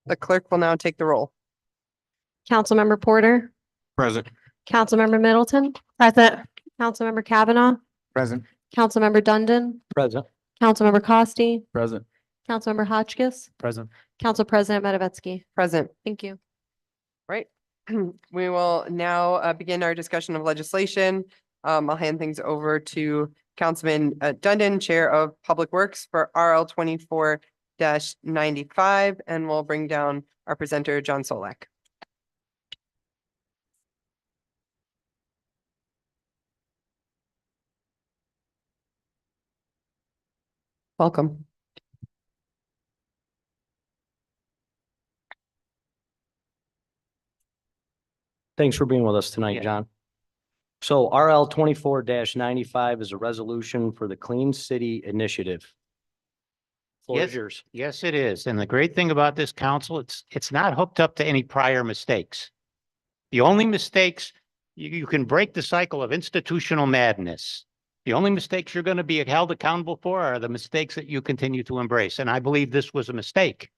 The clerk will now take the roll. Councilmember Porter, Present. Councilmember Middleton, Present. Councilmember Kavanaugh, Present. Councilmember Dundon, Present. Councilmember Costi, Present. Councilmember Hotchkiss, Present. Council President Matavetsky. Present. Thank you. Right. We will now begin our discussion of legislation. I'll hand things over to Councilman Dundon, Chair of Public Works for RL 24-95, and we'll bring down our presenter, John Solak. Welcome. Thanks for being with us tonight, Yeah. John. So RL 24-95 is a resolution for the Clean City Initiative. Floor is Yes. yours. Yes, it is. And the great thing about this council, it's not hooked up to any prior mistakes. The only mistakes, you can break the cycle of institutional madness. The only mistakes you're going to be held accountable for are the mistakes that you continue to embrace. And I believe this was a mistake.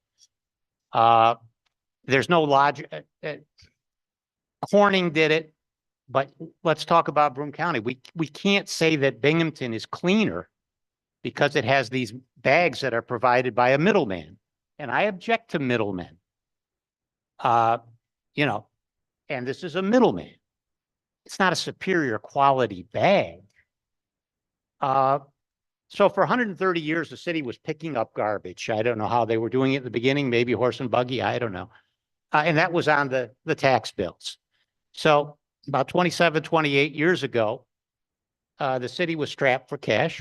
There's no logic. Corning did it, but let's talk about Broome County. We can't say that Binghamton is cleaner because it has these bags that are provided by a middleman. And I object to middlemen. You know, and this is a middleman. It's not a superior quality bag. So for 130 years, the city was picking up garbage. I don't know how they were doing it at the beginning, maybe horse and buggy, I don't know. And that was on the tax bills. So about 27, 28 years ago, the city was strapped for cash,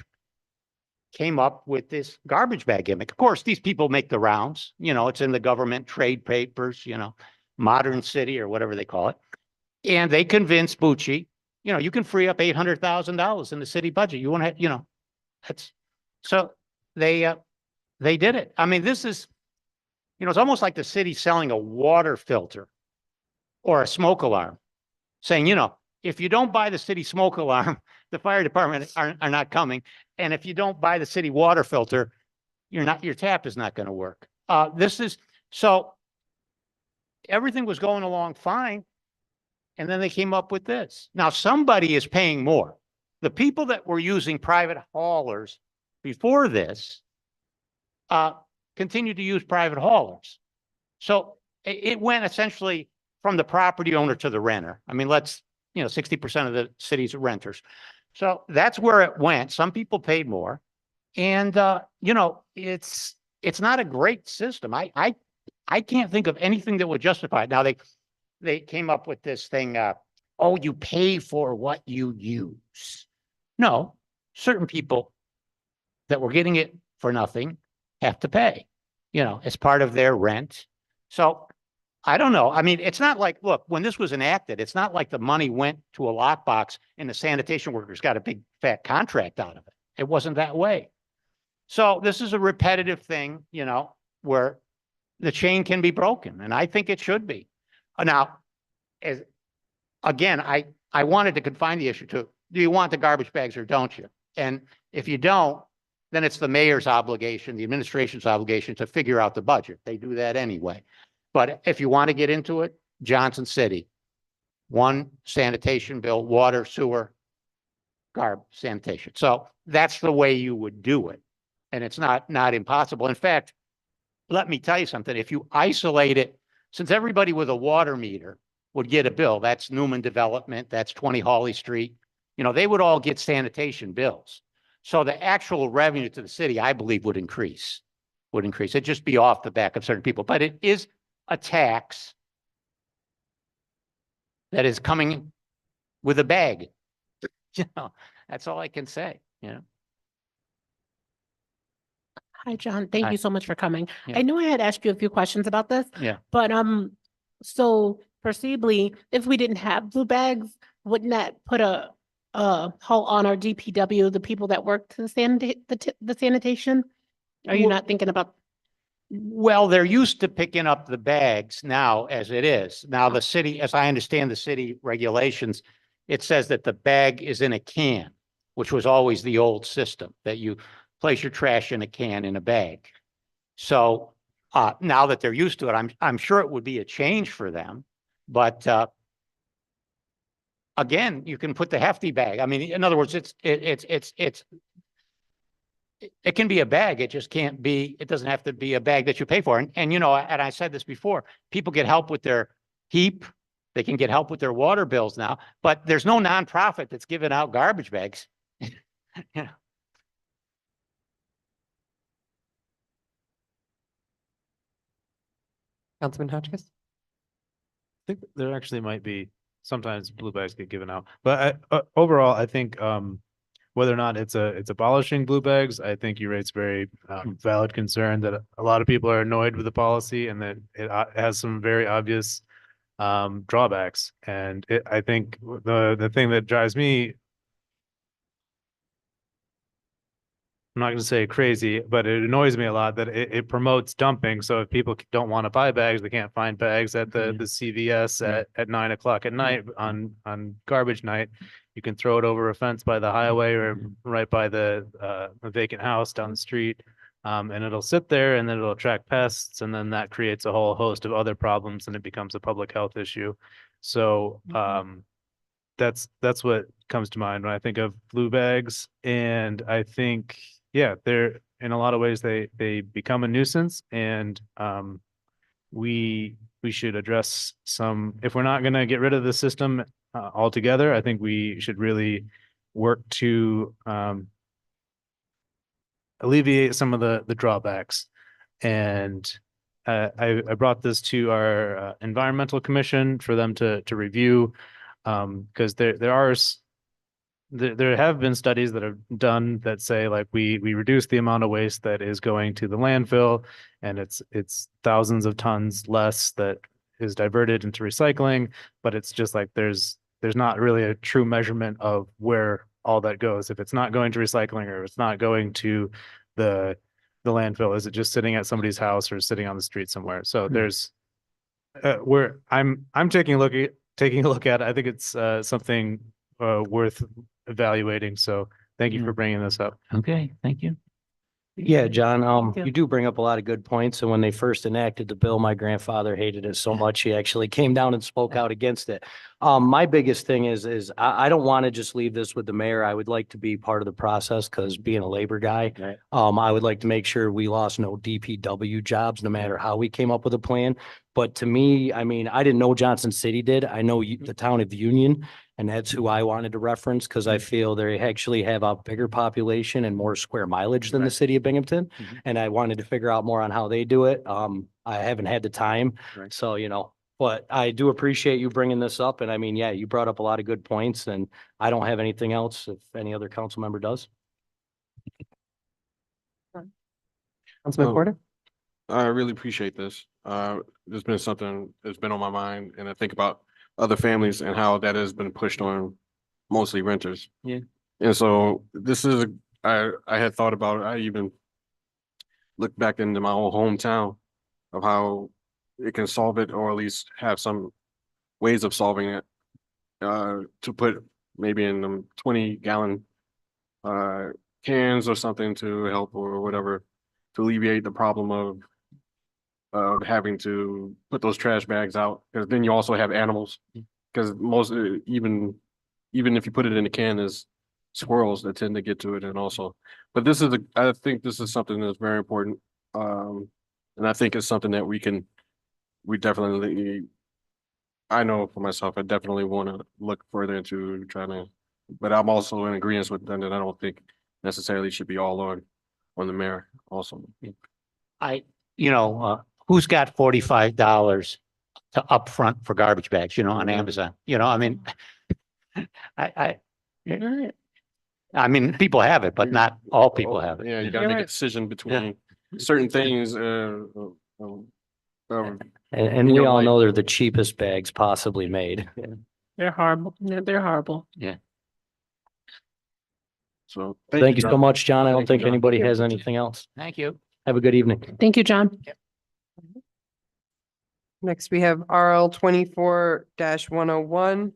came up with this garbage bag gimmick. Of course, these people make the rounds, you know, it's in the government trade papers, you know, Modern City or whatever they call it. And they convinced Bucci, you know, you can free up $800,000 in the city budget. You want to, you know, that's, so they did it. I mean, this is, you know, it's almost like the city selling a water filter or a smoke alarm, saying, you know, if you don't buy the city smoke alarm, the fire department are not coming. And if you don't buy the city water filter, your tap is not going to work. So everything was going along fine. And then they came up with this. Now somebody is paying more. The people that were using private haulers before this continued to use private haulers. So it went essentially from the property owner to the renter. I mean, 60% of the city's renters. So that's where it went. Some people paid more. And, you know, it's not a great system. I can't think of anything that would justify it. Now they came up with this thing, oh, you pay for what you use. No, certain people that were getting it for nothing have to pay, you know, as part of their rent. So I don't know. I mean, it's not like, look, when this was enacted, it's not like the money went to a lockbox and the sanitation workers got a big fat contract out of it. It wasn't that way. So this is a repetitive thing, you know, where the chain can be broken, and I think it should be. Now, again, I wanted to confine the issue to, do you want the garbage bags or don't you? And if you don't, then it's the mayor's obligation, the administration's obligation to figure out the budget. They do that anyway. But if you want to get into it, Johnson City, one sanitation bill, water, sewer, sanitation. So that's the way you would do it. And it's not impossible. In fact, let me tell you something. If you isolate it, since everybody with a water meter would get a bill, that's Newman Development, that's 20 Hawley Street, you know, they would all get sanitation bills. So the actual revenue to the city, I believe, would increase. It'd just be off the back of certain people. But it is a tax that is coming with a bag. You know, that's all I can say, you know. Hi, John. Thank Hi. you so much for coming. Yeah. I know I had asked you a few questions about this. Yeah. But so perceivably, if we didn't have blue bags, wouldn't that put a halt on our DPW, the people that work to the sanitation? Are you Well- not thinking about? Well, they're used to picking up the bags now as it is. Now the city, as I understand the city regulations, it says that the bag is in a can, which was always the old system, that you place your trash in a can in a bag. So Now that they're used to it, I'm sure it would be a change for them, but, again, you can put the hefty bag. I mean, in other words, it can be a bag. It just can't be, it doesn't have to be a bag that you pay for. And you know, and I said this before, people get help with their heap. They can get help with their water bills now, but there's no nonprofit that's giving out garbage bags. Yeah. Councilman Hotchkiss? I think there actually might be, sometimes blue bags get given out, but overall, I think, whether or not it's abolishing blue bags, I think you raise very valid concern that a lot of people are annoyed with the policy and that it has some very obvious drawbacks. And I think the thing that drives me, I'm not going to say crazy, but it annoys me a lot that it promotes dumping. So if people don't want to buy bags, they can't find bags at the CVS at 9 o'clock at night on garbage night. You can throw it over a fence by the highway or right by the vacant house down the street. And it'll sit there and then it'll attract pests. And then that creates a whole host of other problems and it becomes a public health issue. So that's what comes to mind when I think of blue bags. And I think, yeah, they're in a lot of ways, they become a nuisance and we should address some, if we're not going to get rid of the system altogether, I think we should really work to alleviate some of the drawbacks. And I brought this to our environmental commission for them to review, because there have been studies that are done that say like we reduce the amount of waste that is going to the landfill, and it's thousands of tons less that is diverted into recycling, but it's just like there's not really a true measurement of where all that goes. If it's not going to recycling or if it's not going to the landfill, is it just sitting at somebody's house or sitting on the street somewhere? So there's where I'm taking a look at it. I think it's something worth evaluating. So thank you for bringing this up. Okay, thank you. Yeah, John, you. you do bring up a lot of good points. And when they first enacted the bill, my grandfather hated it so much, he actually came down and spoke out against it. My biggest thing is I don't want to just leave this with the mayor. I would like to be part of the process because being a labor guy, Right. I would like to make sure we lost no DPW jobs, no matter how we came up with a plan. But to me, I mean, I didn't know Johnson City did. I know the town of Union. And that's who I wanted to reference because I feel they actually have a bigger population and more square mileage than the city of Binghamton. Mhm. And I wanted to figure out more on how they do it. I haven't had the time. Right. So, but I do appreciate you bringing this up. And I mean, yeah, you brought up a lot of good points and I don't have anything else if any other council member does. Councilman Oh. Porter? I really appreciate this. There's been something that's been on my mind and I think about other families and how that has been pushed on mostly renters. Yeah. And so this is, I had thought about, I even looked back into my own hometown of how it can solve it or at least have some ways of solving it. To put maybe in them 20-gallon cans or something to help or whatever, to alleviate the problem of having to put those trash bags out, because then you also have animals. Because most even if you put it in a can, there's squirrels that tend to get to it, and also. But I think this is something that's very important, and I think it's something that we definitely. I know for myself, I definitely want to look further into trying to, but I'm also in agreement with them that I don't think necessarily should be all on the mayor also. Who's got $45 to upfront for garbage bags, on Amazon? I mean, I mean, people have it, but not all people have it. Yeah, you gotta You're make a right. decision between certain things, And we all know they're the cheapest bags possibly made. They're horrible. They're horrible. so. Thank you so John. much, John. I don't Thank you, think John. anybody has anything else. Thank you. Have a good evening. Thank you, John. Next, we have RL 24-101,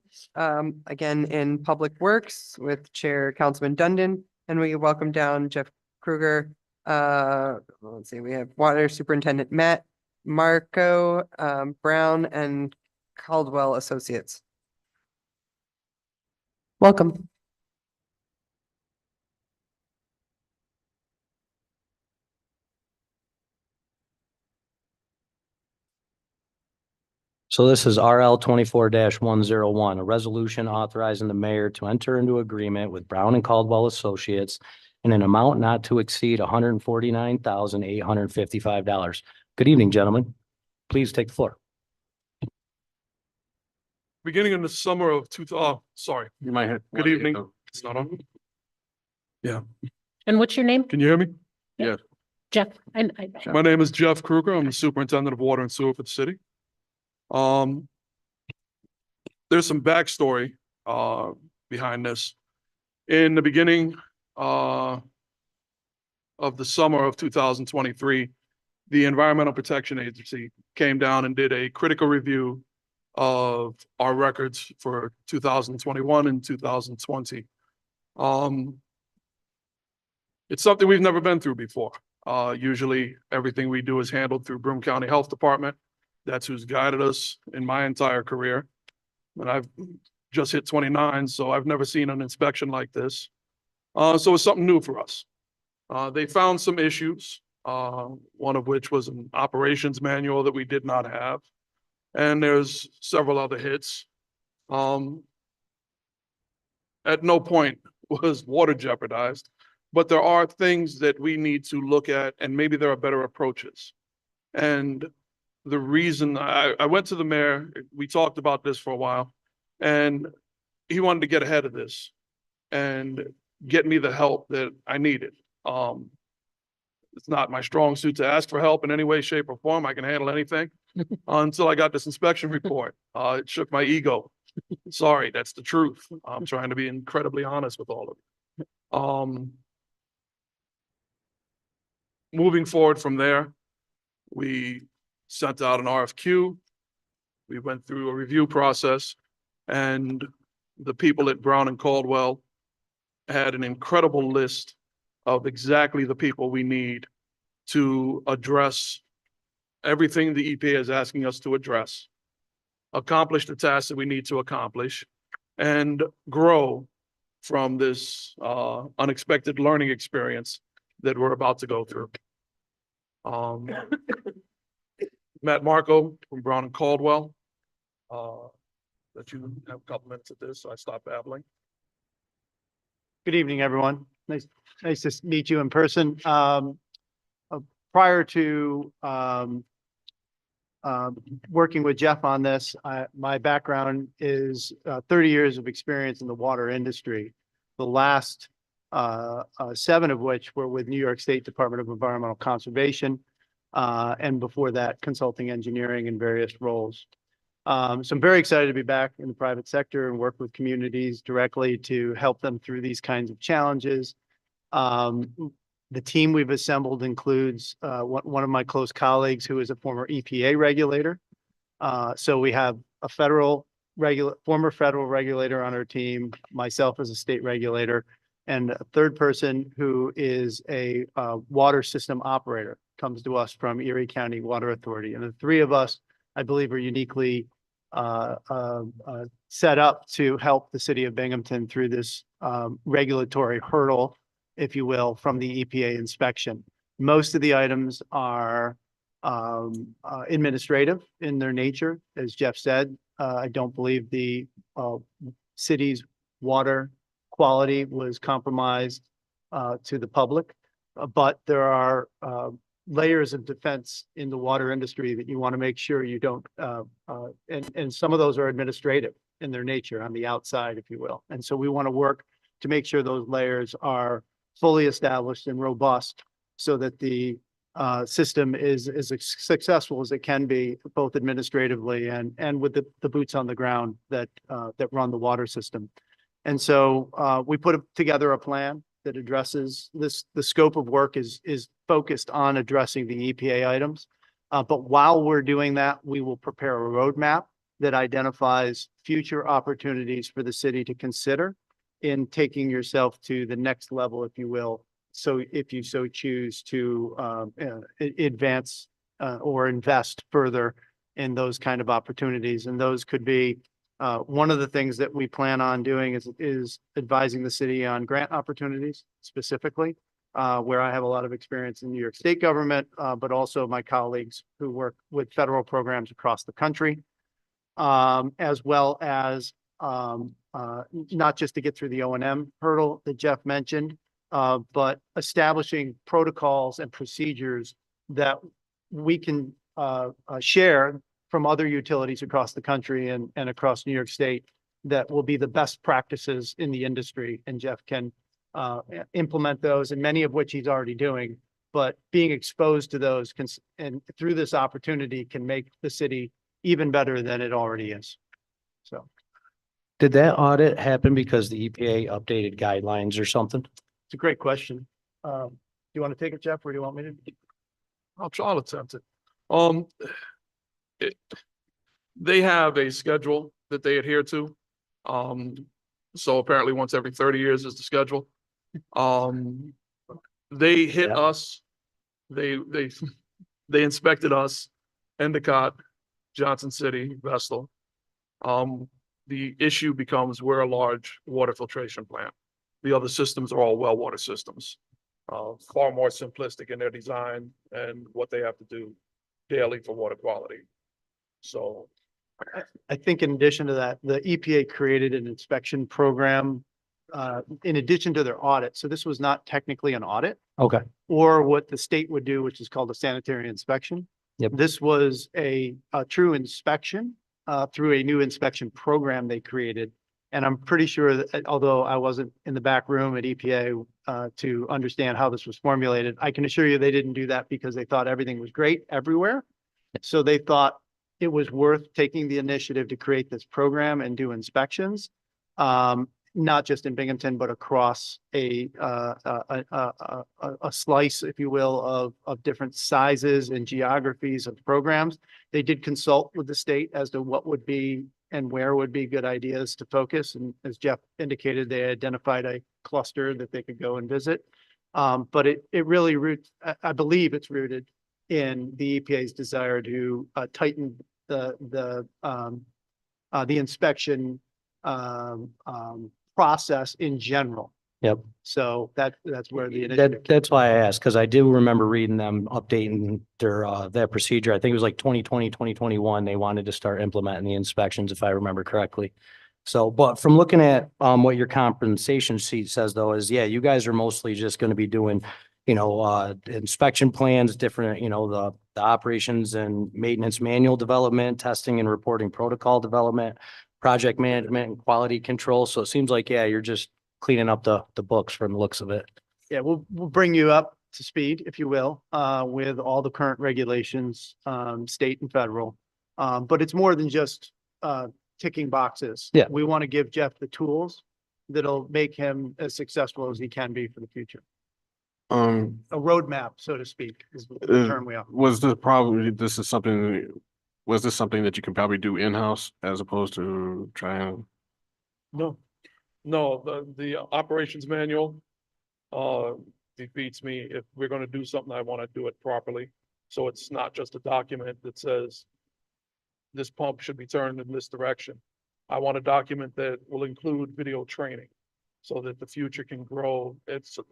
again in Public Works with Chair Councilman Dundon. And we welcome down Jeff Kruger, Let's see, we have Water Superintendent Matt, Marco, Brown, and Caldwell Associates. Welcome. So this is RL 24-101, a resolution authorizing the mayor to enter into agreement with Brown and Caldwell Associates in an amount not to exceed $149,855. Good evening, gentlemen. Please take the floor. Beginning in the summer of sorry, You might have. good evening. It's not on. And what's your name? Can you hear me? Jeff. My name is Jeff Kruger. I'm the superintendent of water and sewer for the city. There's some backstory, behind this. In the beginning, of the summer of 2023, the Environmental Protection Agency came down and did a critical review of our records for 2021 and 2020. It's something we've never been through before. Usually everything we do is handled through Broome County Health Department. That's who's guided us in my entire career. And I've just hit 29, so I've never seen an inspection like this. So it's something new for us. They found some issues, one of which was an operations manual that we did not have. And there's several other hits. At no point was water jeopardized, but there are things that we need to look at, and maybe there are better approaches. And the reason I went to the mayor, we talked about this for a while, and he wanted to get ahead of this and get me the help that I needed. It's not my strong suit to ask for help in any way, shape, or form. I can handle anything until I got this inspection report. It shook my ego. Sorry, that's the truth. I'm trying to be incredibly honest with all of you. Moving forward from there, we sent out an RFQ. We went through a review process, and the people at Brown and Caldwell had an incredible list of exactly the people we need to address everything the EPA is asking us to address, accomplish the tasks that we need to accomplish, and grow from this unexpected learning experience that we're about to go through. Matt Marco from Brown and Caldwell. Let you have a couple minutes of this, so I stop babbling. Good evening, everyone. Nice to meet you in person. Prior to working with Jeff on this, my background is 30 years of experience in the water industry. The last 7 of which were with New York State Department of Environmental Conservation, and before that, consulting engineering in various roles. So I'm very excited to be back in the private sector and work with communities directly to help them through these kinds of challenges. The team we've assembled includes one of my close colleagues who is a former EPA regulator. So we have a former federal regulator on our team, myself as a state regulator, and a third person who is a water system operator, comes to us from Erie County Water Authority. And the 3 of us, I believe, are uniquely set up to help the city of Binghamton through this regulatory hurdle, if you will, from the EPA inspection. Most of the items are administrative in their nature. As Jeff said, I don't believe the city's water quality was compromised to the public, but there are layers of defense in the water industry that you want to make sure you don't, and some of those are administrative in their nature on the outside, if you will. And so we want to work to make sure those layers are fully established and robust so that the system is as successful as it can be, both administratively and with the boots on the ground that run the water system. And so we put together a plan that addresses this. The scope of work is focused on addressing the EPA items. But while we're doing that, we will prepare a roadmap that identifies future opportunities for the city to consider in taking yourself to the next level, if you will, So if you so choose to advance or invest further in those kind of opportunities. And those could be, one of the things that we plan on doing is advising the city on grant opportunities specifically, where I have a lot of experience in New York State government, but also my colleagues who work with federal programs across the country. As well as not just to get through the O&M hurdle that Jeff mentioned, but establishing protocols and procedures that we can share from other utilities across the country and across New York State that will be the best practices in the industry. And Jeff can implement those, and many of which he's already doing. But being exposed to those and through this opportunity can make the city even better than it already is. So Did that audit happen because the EPA updated guidelines or something? it's a great question. Do you want to take it, Jeff, or do you want me to? I'll attempt it. They have a schedule that they adhere to. So apparently once every 30 years is the schedule. They hit Yeah. us. They inspected us, Endicott, Johnson City, Vestal. The issue becomes we're a large water filtration plant. The other systems are all well water systems. Far more simplistic in their design and what they have to do daily for water quality. So I think in addition to that, the EPA created an inspection program in addition to their audit. So this was not technically an audit Okay. or what the state would do, which is called a sanitary inspection. Yep. This was a true inspection through a new inspection program they created. And I'm pretty sure that, although I wasn't in the back room at EPA to understand how this was formulated, I can assure you they didn't do that because they thought everything was great everywhere. So they thought it was worth taking the initiative to create this program and do inspections, not just in Binghamton, but across a slice, if you will, of different sizes and geographies of programs. They did consult with the state as to what would be and where would be good ideas to focus. And as Jeff indicated, they identified a cluster that they could go and visit. But it really I believe it's rooted in the EPA's desire to tighten the inspection process in general. Yep. So that's where the initiative. That's why I asked, because I do remember reading them updating their, that procedure. I think it was like 2020, 2021. They wanted to start implementing the inspections, if I remember correctly. So, but from looking at, what your compensation sheet says though, is yeah, you guys are mostly just going to be doing, inspection plans, different, the operations and maintenance manual development, testing and reporting protocol development, project management and quality control. So it seems like, yeah, you're just cleaning up the books from the looks of it. Yeah, we'll bring you up to speed, if you will, with all the current regulations, state and federal. But it's more than just ticking boxes. Yeah. We want to give Jeff the tools that'll make him as successful as he can be for the future. A roadmap, so to speak, is the term we have. Was this something that you can probably do in-house as opposed to trying? no, the operations manual defeats me. If we're gonna do something, I want to do it properly. So it's not just a document that says this pump should be turned in this direction. I want a document that will include video training so that the future can grow.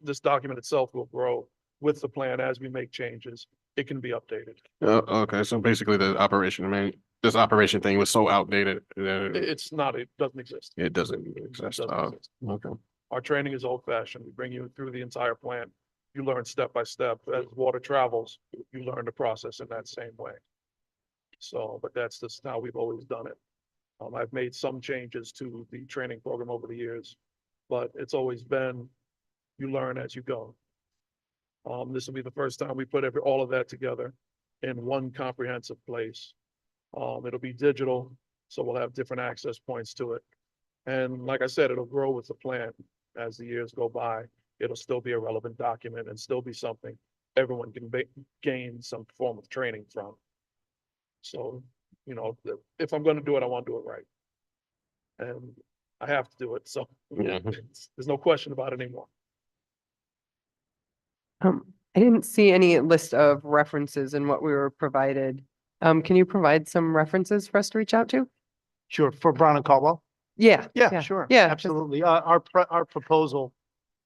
This document itself will grow with the plan as we make changes. It can be updated. Okay, so basically this operation thing was so outdated that It's not, it doesn't exist. it doesn't It exist. doesn't Oh, exist. okay. Our training is old fashioned. We bring you through the entire plant. You learn step by step. As water travels, you learn the process in that same way. So, but that's just how we've always done it. I've made some changes to the training program over the years, but it's always been, you learn as you go. This will be the first time we put all of that together in one comprehensive place. It'll be digital, so we'll have different access points to it. And like I said, it'll grow with the plan as the years go by. It'll still be a relevant document and still be something everyone can gain some form of training from. So, if I'm gonna do it, I want to do it right. And I have to do it, so Yeah. there's no question about it anymore. I didn't see any list of references in what we were provided. Can you provide some references for us to reach out to? Sure, for Brown and Caldwell? Yeah. Yeah, sure. Yeah, just- Absolutely. Our proposal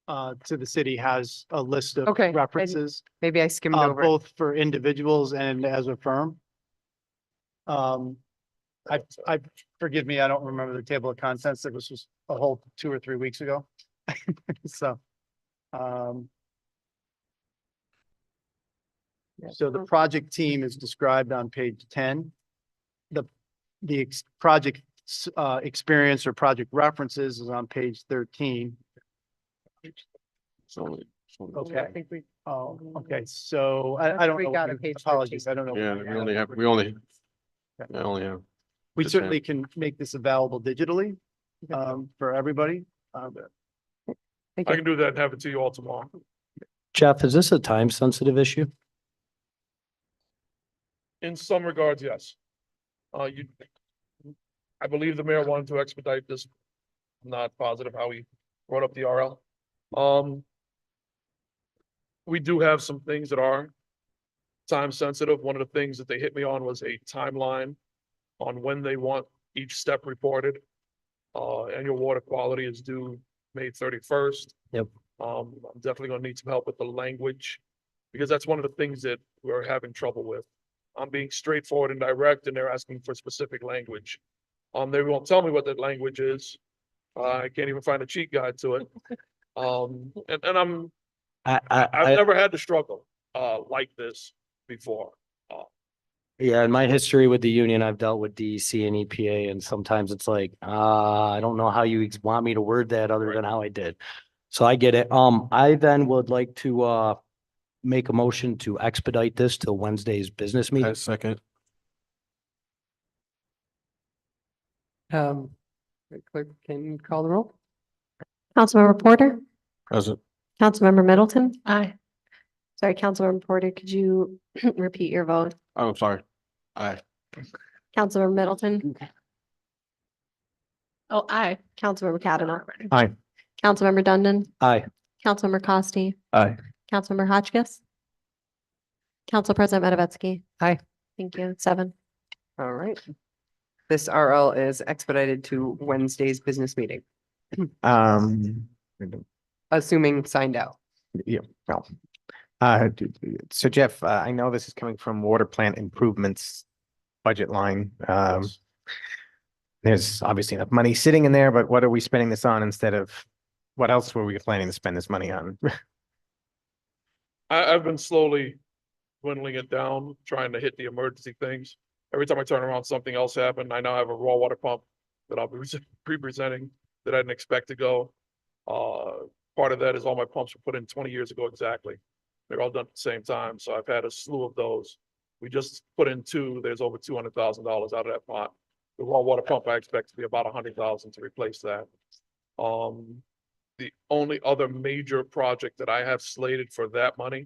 to the city has a list of Okay, references, Maybe I skimmed over. it. both for individuals and as a firm. I, forgive me, I don't remember the table of contents. It was just a whole 2 or 3 weeks ago. So, so the project team is described on page 10. The project experience or project references is on page 13. So, Okay. I think we, Oh, okay, so I don't We know. got a page Apologies, I don't know. yeah, we only have. We just certainly can make this available digitally, for everybody. thank I you. can do that and have it to you all tomorrow. Jeff, is this a time sensitive issue? In some regards, yes. I believe the mayor wanted to expedite this. I'm not positive how he brought up the RL. We do have some things that are time sensitive. One of the things that they hit me on was a timeline on when they want each step reported. Annual water quality is due May 31st. Yep. I'm definitely gonna need some help with the language, because that's one of the things that we're having trouble with. I'm being straightforward and direct, and they're asking for specific language. They won't tell me what that language is. I can't even find a cheat guide to it. And I've never had to struggle, like this before. Yeah, in my history with the union, I've dealt with DEC and EPA, and sometimes it's like, I don't know how you want me to word that other than how I did. So I get it. I then would like to, make a motion to expedite this till Wednesday's business meeting. Second, Clerk, can you call the roll? Councilmember Porter, present, Councilmember Middleton. Aye. Sorry, Councilmember Porter, could you repeat your vote? oh, I'm sorry. Aye. Councilmember Middleton, Oh, aye. Councilmember Kavanaugh. Aye. Councilmember Dundon, Aye. Councilmember Costi, Aye. Councilmember Hotchkiss. Council President Matavetsky. Aye. Thank you. 7. All right. This RL is expedited to Wednesday's business meeting, assuming signed out. Yeah, well, so Jeff, I know this is coming from water plant improvements budget line. Yes. There's obviously enough money sitting in there, but what are we spending this on instead of, what else were we planning to spend this money on? I've been slowly dwindling it down, trying to hit the emergency things. Every time I turn around, something else happened. I now have a raw water pump that I'll be pre-presenting that I didn't expect to go. Part of that is all my pumps were put in 20 years ago exactly. They're all done at the same time, so I've had a slew of those. We just put in 2, there's over $200,000 out of that pot. The raw water pump, I expect to be about 100,000 to replace that. The only other major project that I have slated for that money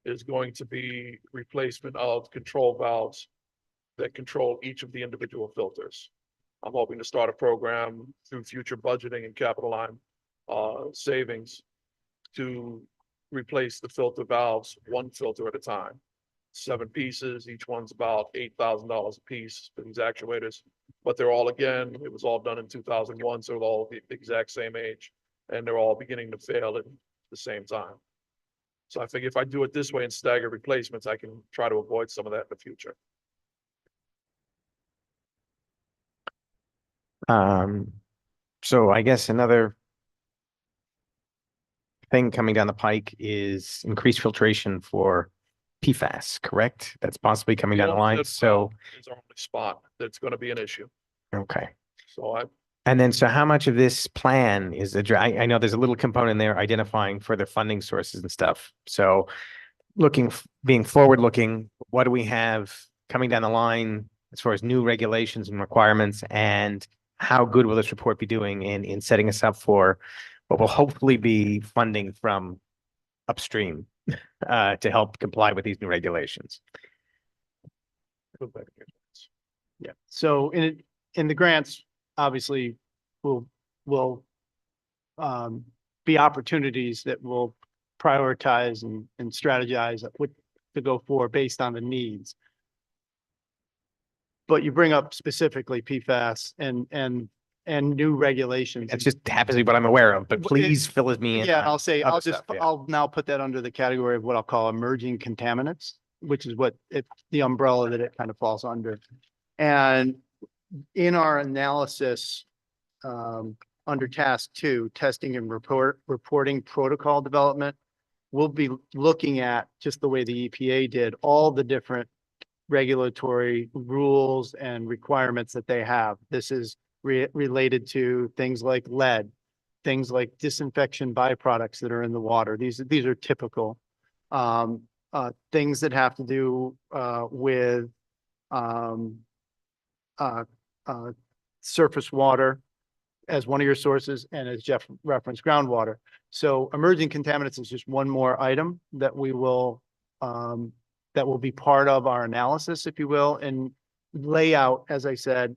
is going to be replacement of control valves that control each of the individual filters. I'm hoping to start a program through future budgeting and capital line savings to replace the filter valves, one filter at a time. 7 pieces, each one's about $8,000 a piece for these actuators, but they're all, again, it was all done in 2001, so they're all the exact same age, and they're all beginning to fail at the same time. So I figure if I do it this way and stagger replacements, I can try to avoid some of that in the future. So I guess another thing coming down the pike is increased filtration for PFAS, correct? That's possibly coming down the line, That's, so, It's our only spot that's gonna be an issue. okay. So And then, so how much of this plan is I know there's a little component there identifying further funding sources and stuff. So being forward looking, what do we have coming down the line as far as new regulations and requirements, and how good will this report be doing in setting us up for what will hopefully be funding from upstream to help comply with these new regulations? Yeah, so in the grants, obviously, will be opportunities that will prioritize and strategize what to go for based on the needs. But you bring up specifically PFAS and new regulations. It just happens to be what I'm aware of, but Well, please fill me in. Yeah, on I'll say, other I'll just, stuff, yeah. I'll now put that under the category of what I'll call emerging contaminants, which is what the umbrella that it kind of falls under. And in our analysis, under task 2, testing and reporting protocol development, we'll be looking at, just the way the EPA did, all the different regulatory rules and requirements that they have. This is related to things like lead, things like disinfection byproducts that are in the water. These are typical. Things that have to do with surface water as one of your sources, and as Jeff referenced, groundwater. So emerging contaminants is just one more item that we will that will be part of our analysis, if you will, and lay out, as I said,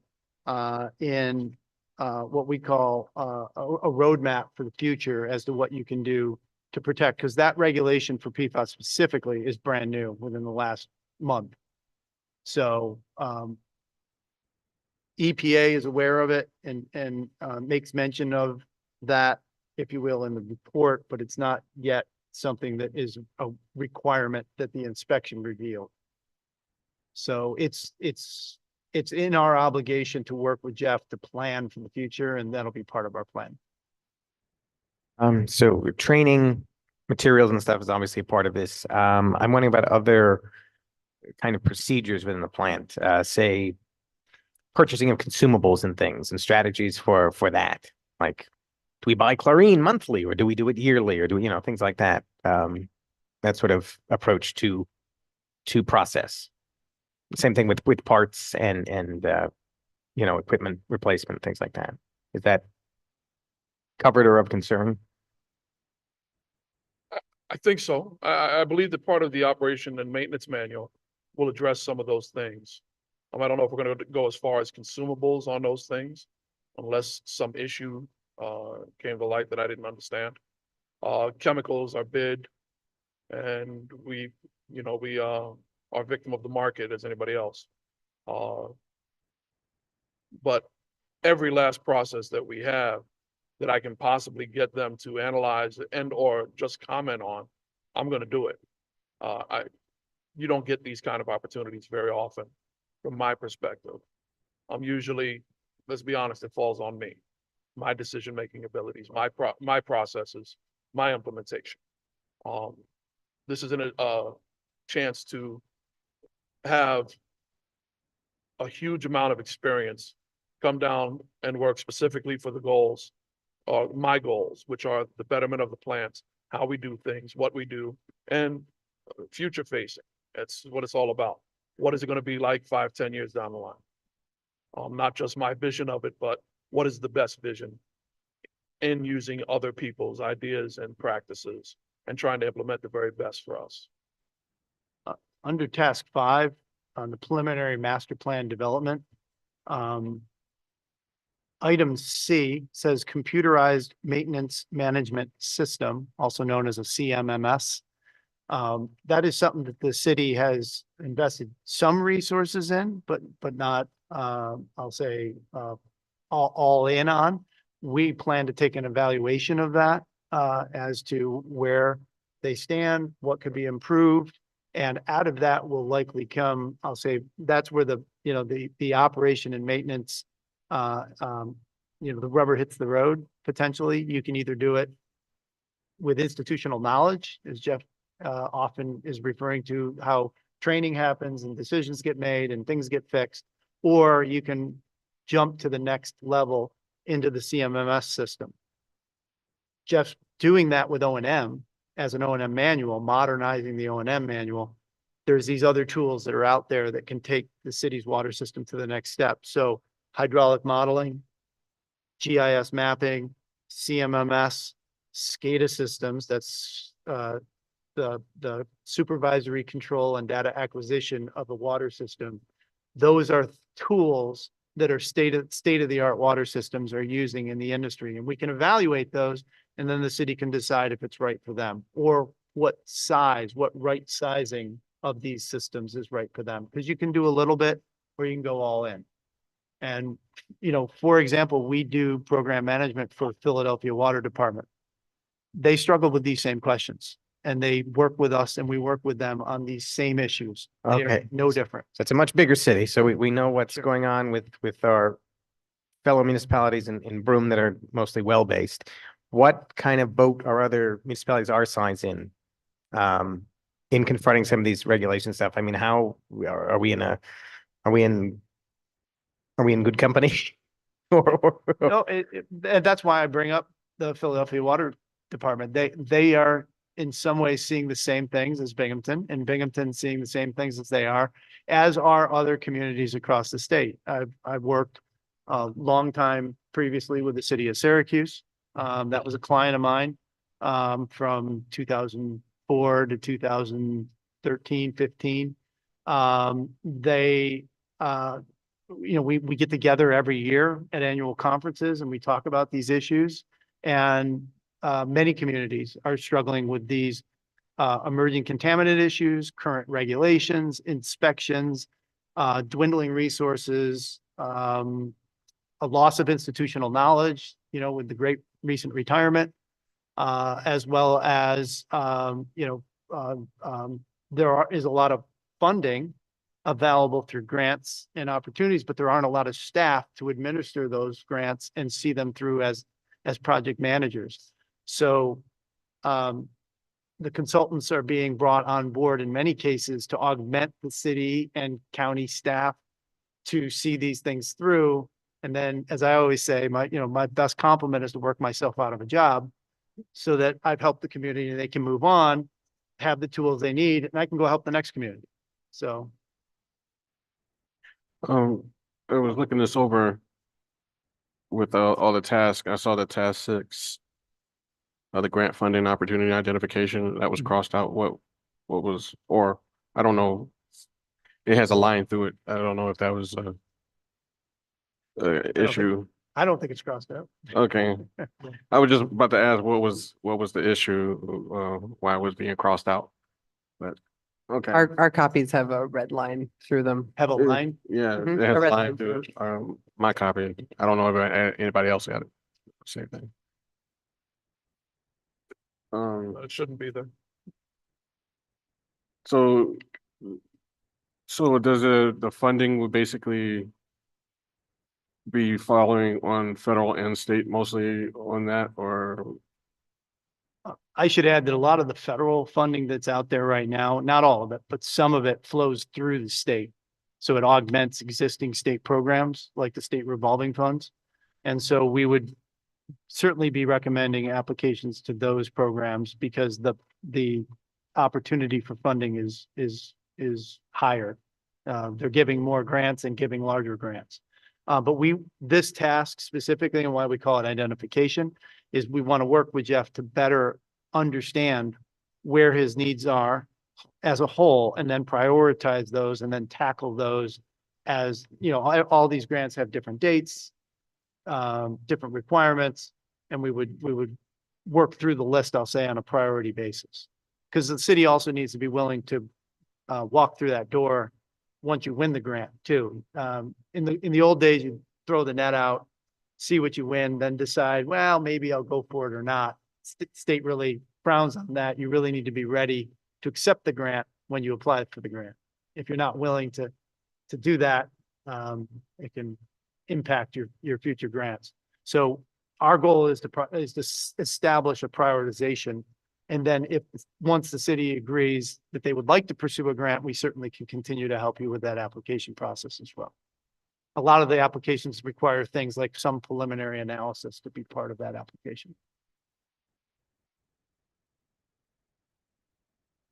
in what we call a roadmap for the future as to what you can do to protect, because that regulation for PFAS specifically is brand new within the last month. So EPA is aware of it and makes mention of that, if you will, in the report, but it's not yet something that is a requirement that the inspection revealed. So it's in our obligation to work with Jeff to plan for the future, and that'll be part of our plan. So training materials and stuff is obviously a part of this. I'm wondering about other kind of procedures within the plant, say purchasing of consumables and things and strategies for that. Like, do we buy chlorine monthly, or do we do it yearly, or do we, things like that? That sort of approach to process. Same thing with parts and equipment replacement, things like that. Is that covered or of concern? I think so. I believe that part of the operation and maintenance manual will address some of those things. I don't know if we're going to go as far as consumables on those things, unless some issue came to light that I didn't understand. Chemicals are bid, and we are victim of the market as anybody else. But every last process that we have that I can possibly get them to analyze and or just comment on, I'm going to do it. You don't get these kind of opportunities very often from my perspective. I'm usually, let's be honest, it falls on me. My decision-making abilities, my processes, my implementation. This is a chance to have a huge amount of experience come down and work specifically for the goals, my goals, which are the betterment of the plants, how we do things, what we do, and future facing. That's what it's all about. What is it going to be like 5-10 years down the line? Not just my vision of it, but what is the best vision in using other people's ideas and practices and trying to implement the very best for us. Under task 5 on the preliminary master plan development, item C says computerized maintenance management system, also known as a CMMS. That is something that the city has invested some resources in, but not, I'll say, all in on. We plan to take an evaluation of that as to where they stand, what could be improved. And out of that will likely come, I'll say, that's where the operation and maintenance, the rubber hits the road potentially. You can either do it with institutional knowledge, as Jeff often is referring to, how training happens and decisions get made and things get fixed, or you can jump to the next level into the CMMS system. Jeff's doing that with O&M as an O&M manual, modernizing the O&M manual. There's these other tools that are out there that can take the city's water system to the next step. So hydraulic modeling, GIS mapping, CMMS, SCADA systems, that's the supervisory control and data acquisition of the water system. Those are tools that are state of the art water systems are using in the industry. And we can evaluate those And then the city can decide if it's right for them or what size, what right sizing of these systems is right for them. Because you can do a little bit or you can go all in. And, for example, we do program management for Philadelphia Water Department. They struggle with these same questions and they work with us and we work with them on these same issues. They are Okay. no different. So it's a much bigger city, so we know what's Sure. going on with our fellow municipalities in Broome that are mostly well-based. What kind of boat are other municipalities our size in confronting some of these regulation stuff? I mean, how are we in good company? No, and that's why I bring up the Philadelphia Water Department. They are in some ways seeing the same things as Binghamton and Binghamton seeing the same things as they are, as are other communities across the state. I've worked a long time previously with the city of Syracuse. That was a client of mine, from 2004 to 2013, 15. We get together every year at annual conferences and we talk about these issues. And many communities are struggling with these emerging contaminant issues, current regulations, inspections, dwindling resources, a loss of institutional knowledge, with the great recent retirement, as well as, there is a lot of funding available through grants and opportunities, but there aren't a lot of staff to administer those grants and see them through as project managers. So the consultants are being brought on board in many cases to augment the city and county staff to see these things through. And then, as I always say, my best compliment is to work myself out of a job so that I've helped the community and they can move on, have the tools they need, and I can go help the next community. So. I was looking this over with all the tasks. I saw the task 6, the grant funding opportunity identification that was crossed out. What was, or I don't know. It has a line through it. I don't know if that was a issue. I don't think it's crossed out. Okay. I was just about to ask what was the issue, why it was being crossed out. But okay. Our copies have a red line through them. Have a line. Yeah, Mhm. it has I a read line them through it. My copy. I don't know if anybody else got it. Same thing. It shouldn't be there. So does the funding would basically be following on federal and state mostly on that, or? I should add that a lot of the federal funding that's out there right now, not all of it, but some of it flows through the state. So it augments existing state programs like the state revolving funds. And so we would certainly be recommending applications to those programs because the opportunity for funding is higher. They're giving more grants and giving larger grants. But this task specifically, and why we call it identification, is we want to work with Jeff to better understand where his needs are as a whole, and then prioritize those and then tackle those as, all these grants have different dates, different requirements, and we would work through the list, I'll say, on a priority basis. Because the city also needs to be willing to walk through that door once you win the grant too. In the old days, you throw the net out, see what you win, then decide, well, maybe I'll go for it or not. State really frowns on that. You really need to be ready to accept the grant when you apply for the grant. If you're not willing to do that, it can impact your future grants. So our goal is to establish a prioritization. And then once the city agrees that they would like to pursue a grant, we certainly can continue to help you with that application process as well. A lot of the applications require things like some preliminary analysis to be part of that application.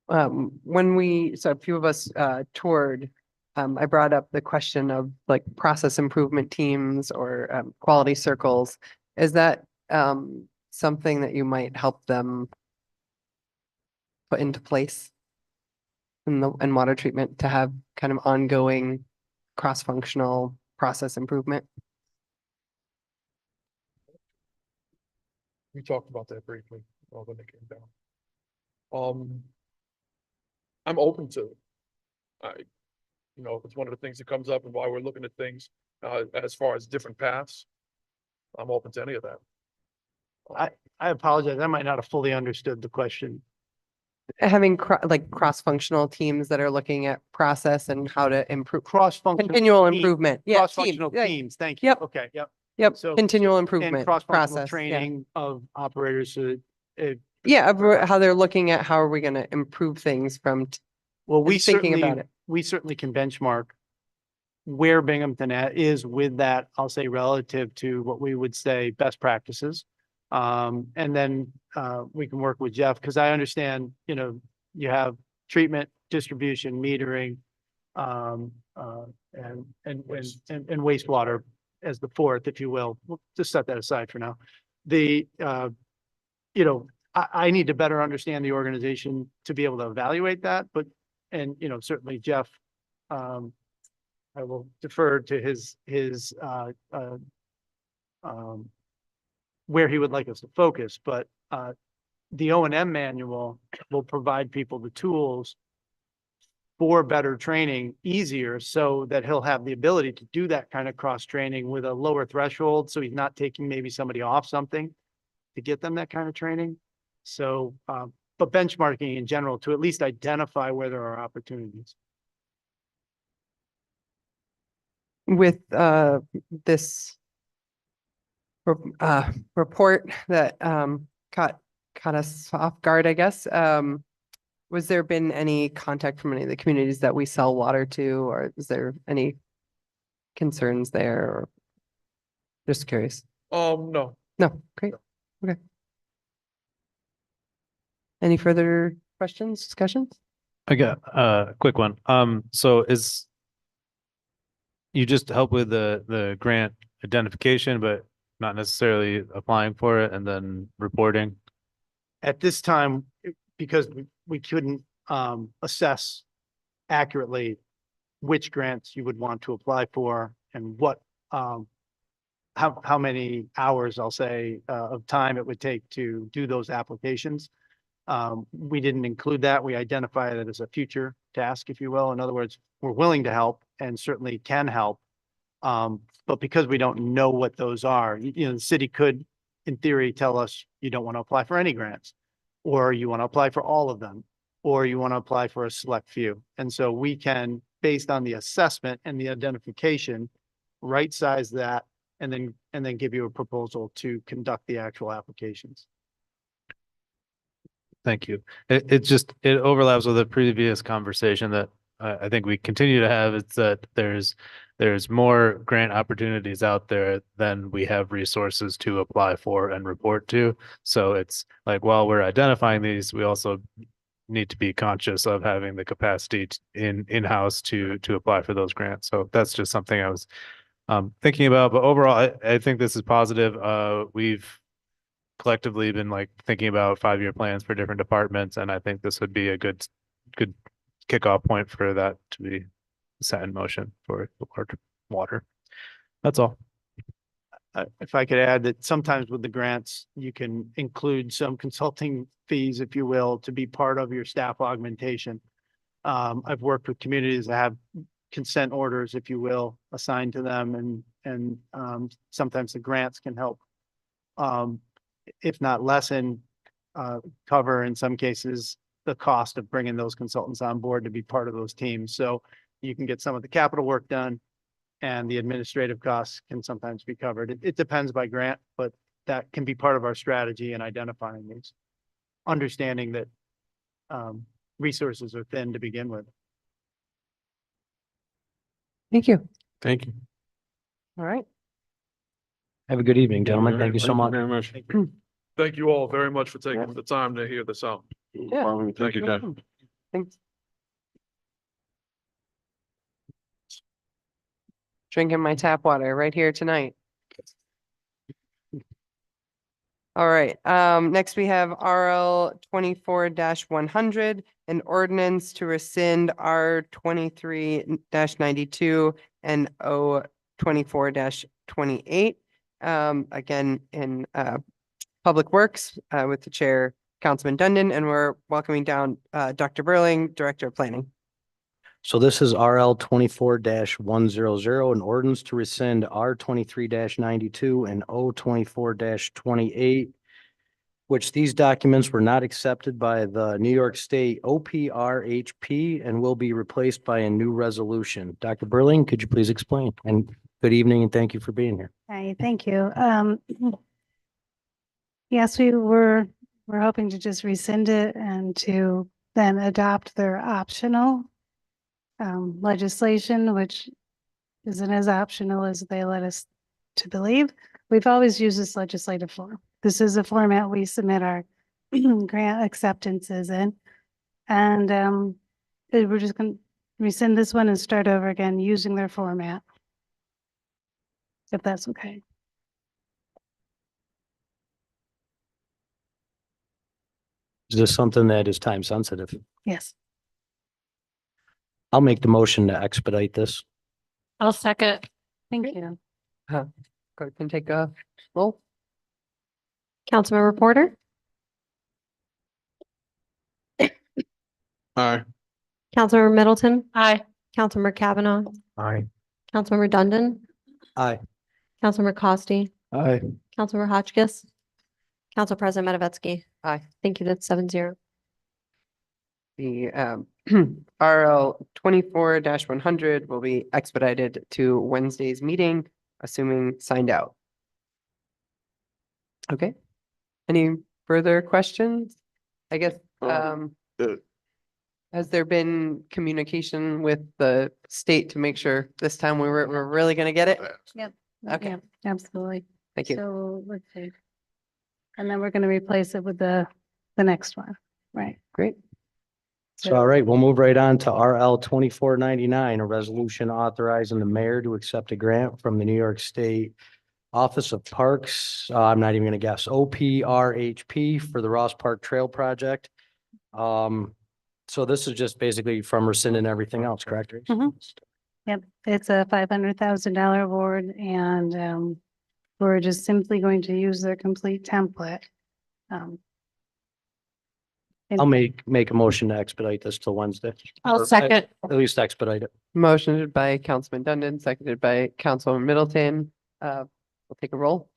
So a few of us toured, I brought up the question of like process improvement teams or quality circles. Is that something that you might help them put into place in water treatment to have kind of ongoing cross-functional process improvement? We talked about that briefly when they came down. I'm open to it. If it's one of the things that comes up and why we're looking at things, as far as different paths, I'm open to any of that. I apologize. I might not have fully understood the question. Having cross-functional teams that are looking at process and how to improve, Cross-functional. continual team- improvement. Yeah, team, Cross-functional yeah, teams. Thank you. Yep. Okay, yep. yep, So- continual And improvement cross-functional process. Yeah. training of operators. Yeah, how they're looking at how are we going to improve things from, Well, we and thinking certainly, about it. we certainly can benchmark where Binghamton is with that, I'll say relative to what we would say best practices. And then we can work with Jeff, because I understand, you have treatment, distribution, metering, and wastewater as the fourth, if you will. We'll just set that aside for now. I need to better understand the organization to be able to evaluate that, and certainly Jeff, I will defer to his where he would like us to focus, but the O&M manual will provide people the tools for better training easier, so that he'll have the ability to do that kind of cross training with a lower threshold. So he's not taking maybe somebody off something to get them that kind of training. So, but benchmarking in general to at least identify where there are opportunities. With this report that caught us off guard, I guess. Was there been any contact from any of the communities that we sell water to, or is there any concerns there? Or just curious. No. No, great. Okay. Any further questions, discussions? I got a quick one. So you just help with the grant identification, but not necessarily applying for it and then reporting? At this time, because we couldn't assess accurately which grants you would want to apply for and what how many hours, I'll say, of time it would take to do those applications. We didn't include that. We identified it as a future task, if you will. In other words, we're willing to help and certainly can help. But because we don't know what those are, the city could, in theory, tell us you don't want to apply for any grants, or you want to apply for all of them, or you want to apply for a select few. And so we can, based on the assessment and the identification, right size that and then give you a proposal to conduct the actual applications. Thank you. It overlaps with a previous conversation that I think we continue to have. It's that there's more grant opportunities out there than we have resources to apply for and report to. So it's like, while we're identifying these, we also need to be conscious of having the capacity in-house to apply for those grants. So that's just something I was thinking about. But overall, I think this is positive. We've collectively been thinking about 5-year plans for different departments, and I think this would be a good kickoff point for that to be set in motion for the water. That's all. If I could add that sometimes with the grants, you can include some consulting fees, if you will, to be part of your staff augmentation. I've worked with communities that have consent orders, if you will, assigned to them, and sometimes the grants can help, if not lessen, cover in some cases the cost of bringing those consultants on board to be part of those teams. So you can get some of the capital work done, and the administrative costs can sometimes be covered. It depends by grant, but that can be part of our strategy in identifying these, understanding that resources are thin to begin with. Thank you. Thank you. All right. Have a good evening, gentlemen. Thank you so much. Very much. Thank you all very much for taking the time to hear this out. Yeah. Thank you, Jeff. Thanks. Drinking my tap water right here tonight. All right, next we have RL 24-100, an ordinance to rescind R 23-92 and O 24-28. Again, in Public Works with the chair, Councilman Dundon, and we're welcoming down Dr. Burling, Director of Planning. So this is RL 24-100, an ordinance to rescind R 23-92 and O 24-28, which these documents were not accepted by the New York State OPRHP and will be replaced by a new resolution. Dr. Burling, could you please explain? And good evening and thank you for being here. Hi, thank you. Yes, we're hoping to just rescind it and to then adopt their optional legislation, which isn't as optional as they let us to believe. We've always used this legislative form. This is a format we submit our grant acceptances in. And we're just going to rescind this one and start over again using their format. If that's okay. Is this something that is time sensitive? Yes. I'll make the motion to expedite this. I'll second. Thank you. Go ahead and take a roll. Councilmember Porter, Aye. Councilmember Middleton, Aye. Councilmember Kavanaugh, Aye. Councilmember Dundon, Aye. Councilmember Costi, Aye. Councilmember Hotchkiss, Council President Matavetsky. Aye. Thank you. That's 7-0. The RL 24-100 will be expedited to Wednesday's meeting, assuming signed out. Okay. Any further questions? I guess, uh, has there been communication with the state to make sure this time we're really gonna get it? Okay. Yeah, absolutely. Thank you. So let's see. And then we're going to replace it with the next one, right? Great. So, all right, we'll move right on to RL 2499, a resolution authorizing the mayor to accept a grant from the New York State Office of Parks. I'm not even gonna guess, OPRHP for the Ross Park Trail Project. So this is just basically from rescinding everything else, correct? Mhm. Yep, it's a $500,000 award and we're just simply going to use their complete template. I'll make a motion to expedite this till Wednesday. I'll Or second. At least expedite it. Motioned by Councilman Dundon, seconded by Councilman Middleton. We'll take a roll.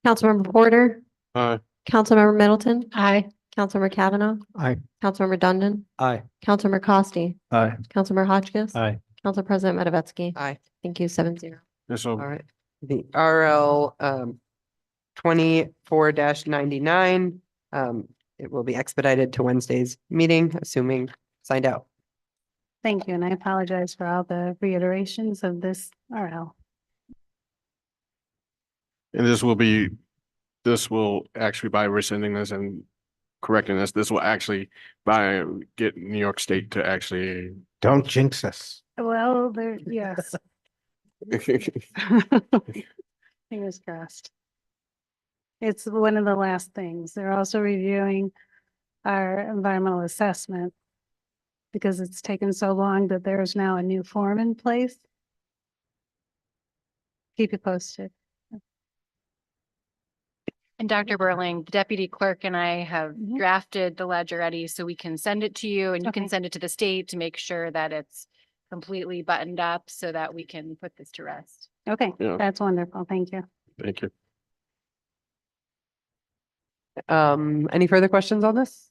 Councilmember Porter, Aye. Councilmember Middleton, Aye. Councilmember Kavanaugh, Aye. Councilmember Dundon, Aye. Councilmember Costi, Aye. Councilmember Hotchkiss. Aye. Council President Matavetsky. Aye. Thank you. 7-0. And so All right. The RL 24-99, it will be expedited to Wednesday's meeting, assuming signed out. Thank you, and I apologize for all the reiterations of this RL. and this will actually by rescinding this and correcting this will actually get New York State to actually. Don't jinx us. Well, there, yes. Fingers crossed. It's one of the last things. They're also reviewing our environmental assessment because it's taken so long that there is now a new form in place. Keep you posted. And Dr. Burling, the deputy clerk and I have Mhm. drafted the ledger ready so we can send it to you and you can Okay. send it to the state to make sure that it's completely buttoned up so that we can put this to rest. Okay, Yeah. that's wonderful. Thank you. Thank you. Any further questions on this?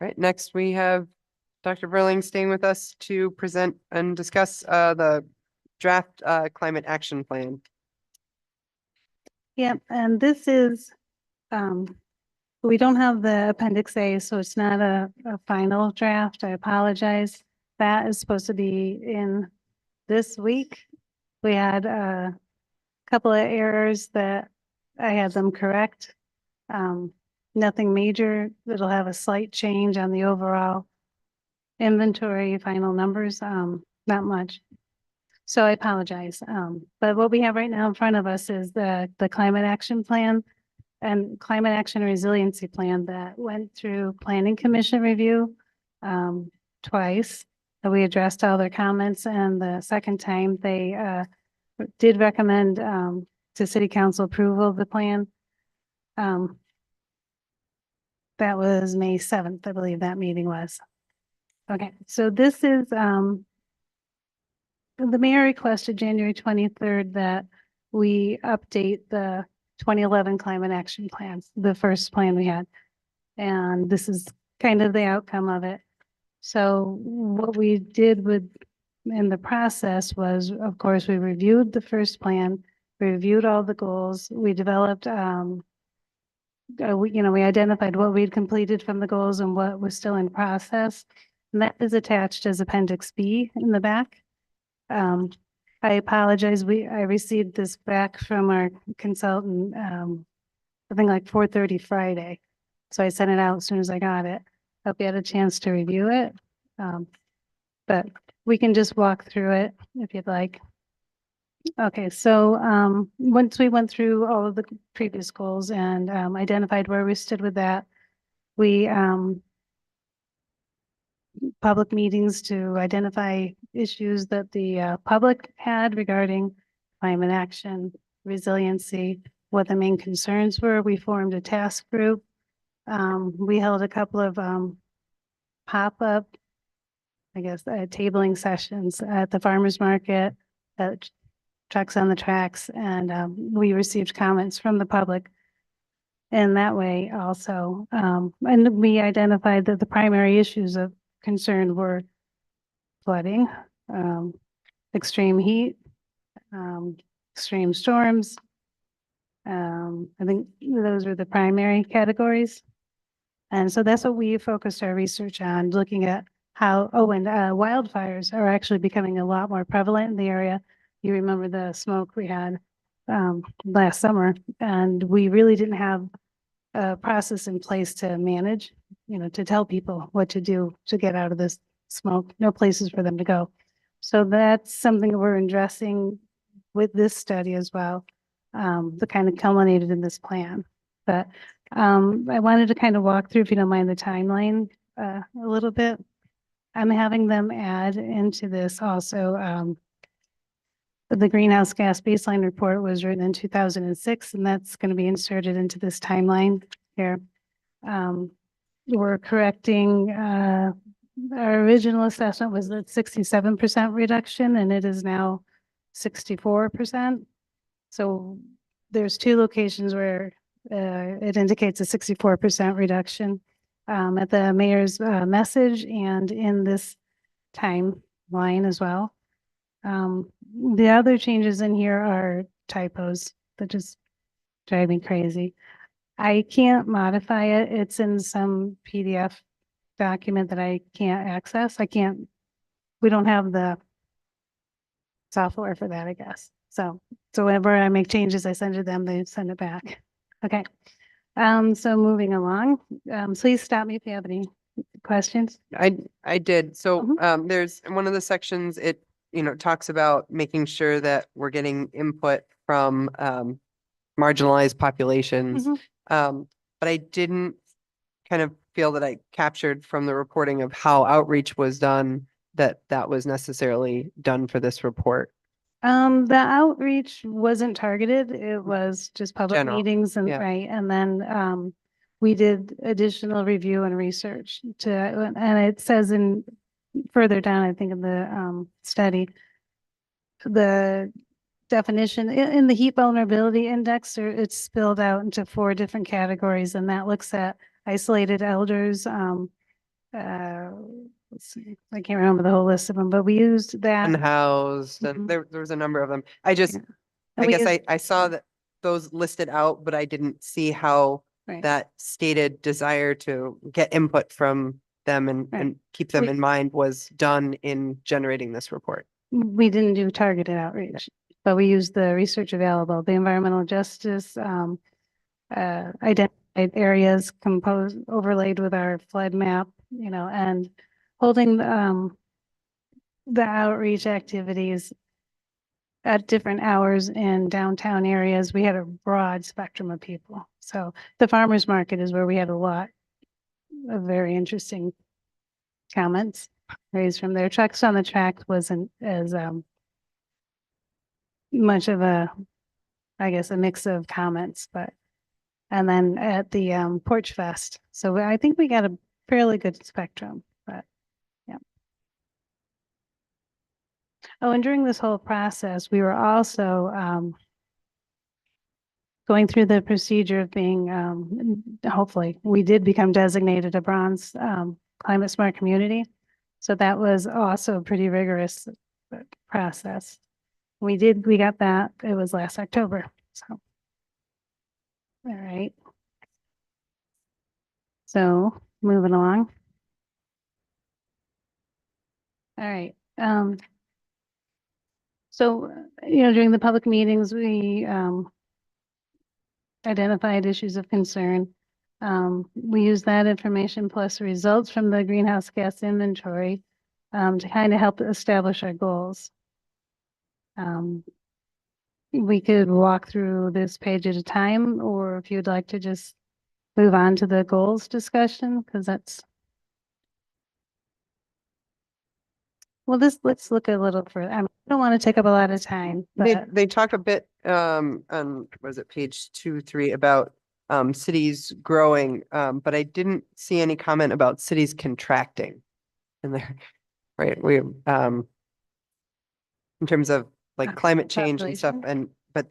Right, next we have Dr. Burling staying with us to present and discuss the draft climate action plan. Yep, and this is, we don't have the appendix A, so it's not a final draft. I apologize. That is supposed to be in this week. We had a couple of errors that I had them correct. Nothing major. It'll have a slight change on the overall inventory final numbers, not much. So I apologize. But what we have right now in front of us is the climate action plan and climate action resiliency plan that went through planning commission review twice. We addressed all their comments, and the second time they did recommend to city council approval of the plan. Um, that was May 7th, I believe that meeting was. Okay, so this is, the mayor requested January 23rd that we update the 2011 climate action plans, the first plan we had. And this is kind of the outcome of it. So what we did in the process was, of course, we reviewed the first plan, we reviewed all the goals, we developed, we identified what we'd completed from the goals and what was still in process. And that is attached as Appendix B in the back. I apologize. I received this back from our consultant, something like 4:30 Friday. So I sent it out as soon as I got it. Hope you had a chance to review it. But we can just walk through it if you'd like. Okay, so once we went through all of the previous goals and identified where we stood with that, we public meetings to identify issues that the public had regarding climate action, resiliency, what the main concerns were. We formed a task group. We held a couple of pop-up, tabling sessions at the farmer's market, at Trucks on the Tracks, and we received comments from the public in that way also. And we identified that the primary issues of concern were flooding, extreme heat, extreme storms. I think those were the primary categories. And so that's what we focused our research on, looking at how, wildfires are actually becoming a lot more prevalent in the area. You remember the smoke we had last summer, and we really didn't have a process in place to manage, to tell people what to do to get out of this smoke, no places for them to go. So that's something we're addressing with this study as well, that kind of culminated in this plan. But I wanted to kind of walk through, if you don't mind, the timeline a little bit. I'm having them add into this also. The greenhouse gas baseline report was written in 2006, and that's going to be inserted into this timeline here. We're correcting, our original assessment was at 67% reduction, and it is now 64%. So there's two locations where it indicates a 64% reduction at the mayor's message and in this timeline as well. The other changes in here are typos that just drive me crazy. I can't modify it. It's in some PDF document that I can't access. We don't have the software for that, I guess. So whenever I make changes, I send it to them, they send it back. Okay. So moving along, please stop me if you have any questions. I did. So there's one of the sections, it talks about making sure that we're getting input from marginalized populations. But I didn't kind of feel that I captured from the reporting of how outreach was done, that was necessarily done for this report. The outreach wasn't targeted. It was just public General, meetings and yeah. right. And then we did additional review and research and it says further down, I think in the study, the definition in the heat vulnerability index, it's spilled out into 4 different categories, and that looks at isolated elders. Let's see, I can't remember the whole list of them, but we used that. Unhoused, and there was a number of them. I guess I saw that those listed out, but I didn't see how Right. that stated desire to get input from them and keep them in mind was done in generating this report. We didn't do targeted outreach, but we used the research available, the environmental justice, identified areas overlaid with our flood map, and holding the outreach activities at different hours in downtown areas. We had a broad spectrum of people. So the farmer's market is where we had a lot of very interesting comments raised from their Trucks on the Track wasn't as much of a mix of comments, but and then at the Porch Fest. So I think we got a fairly good spectrum, but yeah. Oh, and during this whole process, we were also going through the procedure of being, hopefully, we did become designated a bronze climate smart community. So that was also a pretty rigorous process. We got that. It was last October, so. All right. So moving along. All right. So, during the public meetings, we identified issues of concern. We use that information plus results from the greenhouse gas inventory to kind of help establish our goals. We could walk through this page at a time, or if you'd like to just move on to the goals discussion, because that's. Well, let's look a little further. I don't want to take up a lot of time, but They talk a bit, on, was it page 2, 3, about cities growing, but I didn't see any comment about cities contracting in there, right? In terms of like climate change and stuff, population? but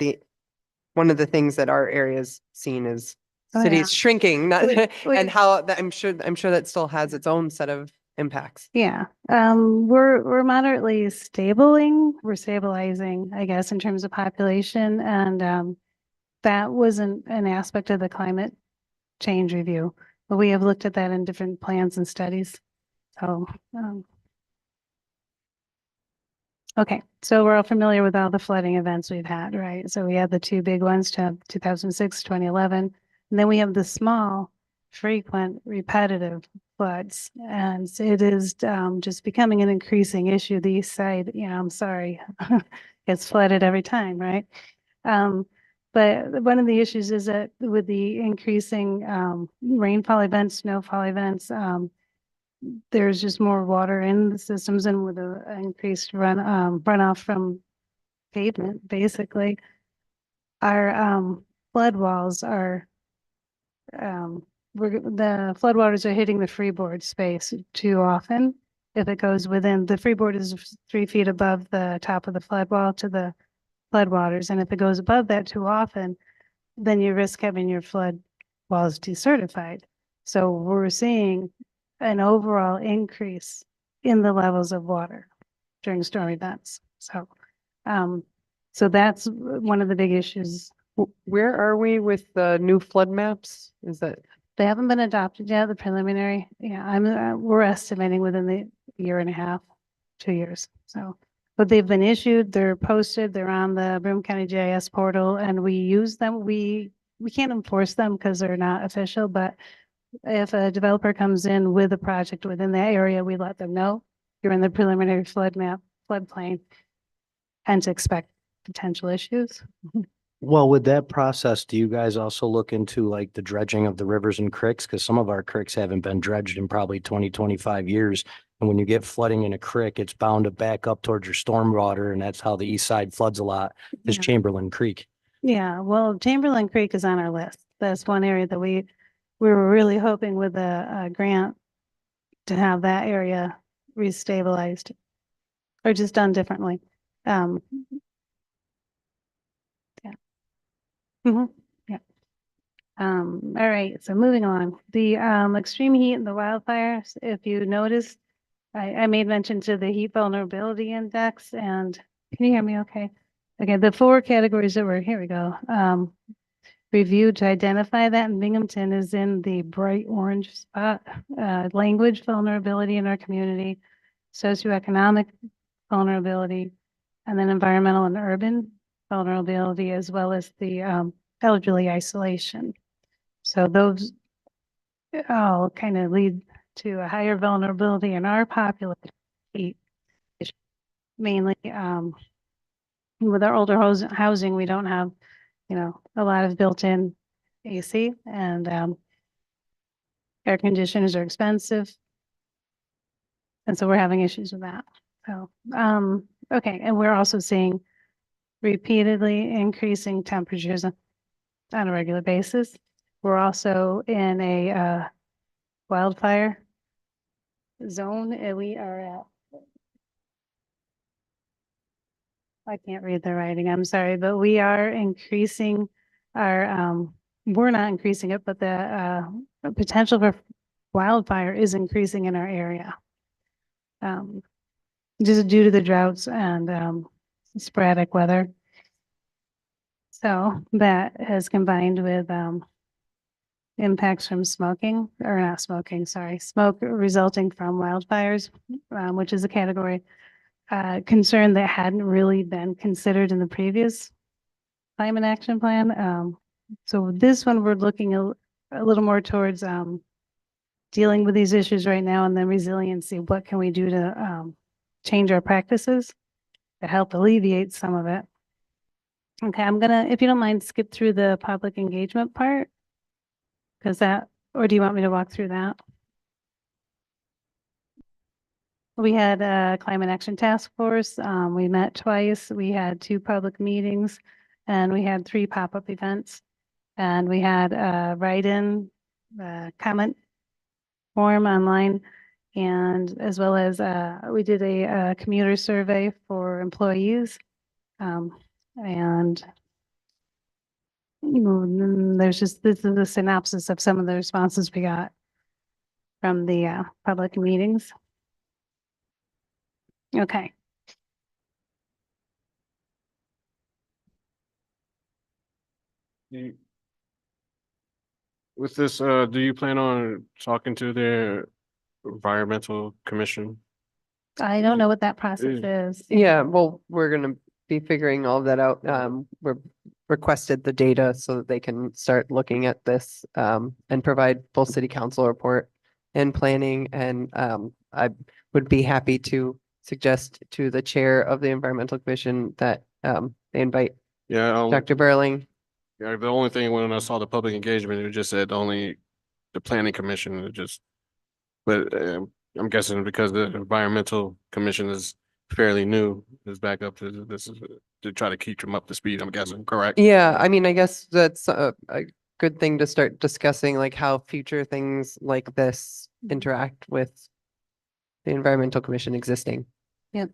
one of the things that our area's seen is Oh, yeah. cities shrinking, not, We- and how that, I'm sure that still has its own set of impacts. Yeah, we're moderately we're stabilizing, I guess, in terms of population, and that wasn't an aspect of the climate change review, but we have looked at that in different plans and studies. So, okay, so we're all familiar with all the flooding events we've had, right? So we had the two big ones, 2006, 2011, and then we have the small, frequent, repetitive floods. And it is just becoming an increasing issue. The east side, I'm sorry, gets flooded every time, right? But one of the issues is that with the increasing rainfall events, snowfall events, there's just more water in the systems, and with the increased runoff from pavement, basically, our flood walls are the floodwaters are hitting the freeboard space too often. If it goes within, the freeboard is 3 feet above the top of the flood wall to the floodwaters, and if it goes above that too often, then you risk having your flood walls decertified. So we're seeing an overall increase in the levels of water during storm events. So, so that's one of the big issues. Where are we with the new flood maps? Is that? They haven't been adopted yet, the preliminary. Yeah, we're estimating within the year and a half, 2 years. So, but they've been issued, they're posted, they're on the Broome County GIS portal, and we use them. We can't enforce them because they're not official, but if a developer comes in with a project within that area, we let them know you're in the preliminary flood map, floodplain, and to expect potential issues. Well, with that process, do you guys also look into like the dredging of the rivers and creeks? Because some of our creeks haven't been dredged in probably 20, 25 years. And when you get flooding in a creek, it's bound to back up towards your stormwater. And that's how the east side floods a lot, is Yeah. Chamberlain Creek. Yeah, well, Chamberlain Creek is on our list. That's one area that we were really hoping with a grant to have that area restabilized or just done differently. Yeah. Yeah. All right, so moving on, the extreme heat and the wildfires, if you noticed, I made mention to the heat vulnerability index, and can you hear me okay? Okay, the 4 categories that were, here we go. Reviewed to identify that, and Binghamton is in the bright orange spot. Language vulnerability in our community, socioeconomic vulnerability, and then environmental and urban vulnerability, as well as the elderly isolation. So those all kind of lead to a higher vulnerability in our population. Mainly with our older housing, we don't have, a lot of built-in AC, and air conditioners are expensive. And so we're having issues with that. So, okay. And we're also seeing repeatedly increasing temperatures on a regular basis. we're also in a wildfire zone, and we are at, I can't read the writing, I'm sorry, but we are increasing our, we're not increasing it, but the potential for wildfire is increasing in our area. Just due to the droughts and sporadic weather. So that has combined with impacts from smoking, or not smoking, sorry, smoke resulting from wildfires, which is a category concern that hadn't really been considered in the previous climate action plan. So this one, we're looking a little more towards dealing with these issues right now, and then resiliency. What can we do to change our practices to help alleviate some of it? Okay, I'm gonna, if you don't mind, skip through the public engagement part. Because that, or do you want me to walk through that? We had a climate action task force. We met twice. We had 2 public meetings, and we had 3 pop-up events. And we had a write-in comment form online, and as well as we did a commuter survey for employees. And there's just, this is a synopsis of some of the responses we got from the public meetings. Okay. With this, do you plan on talking to their environmental commission? I don't know what that process is. Yeah, well, we're gonna be figuring all that out. We're requested the data so that they can start looking at this and provide full city council report and planning. And I would be happy to suggest to the chair of the environmental commission that they invite Yeah, Dr. Burling. yeah, the only thing when I saw the public engagement, it just said only the planning commission, it just, but I'm guessing because the environmental commission is fairly new, is back up to this is to try to keep them up to speed, I'm guessing, correct? Yeah, I mean, I guess that's a good thing to start discussing, like how future things like this interact with the environmental commission existing. Yep.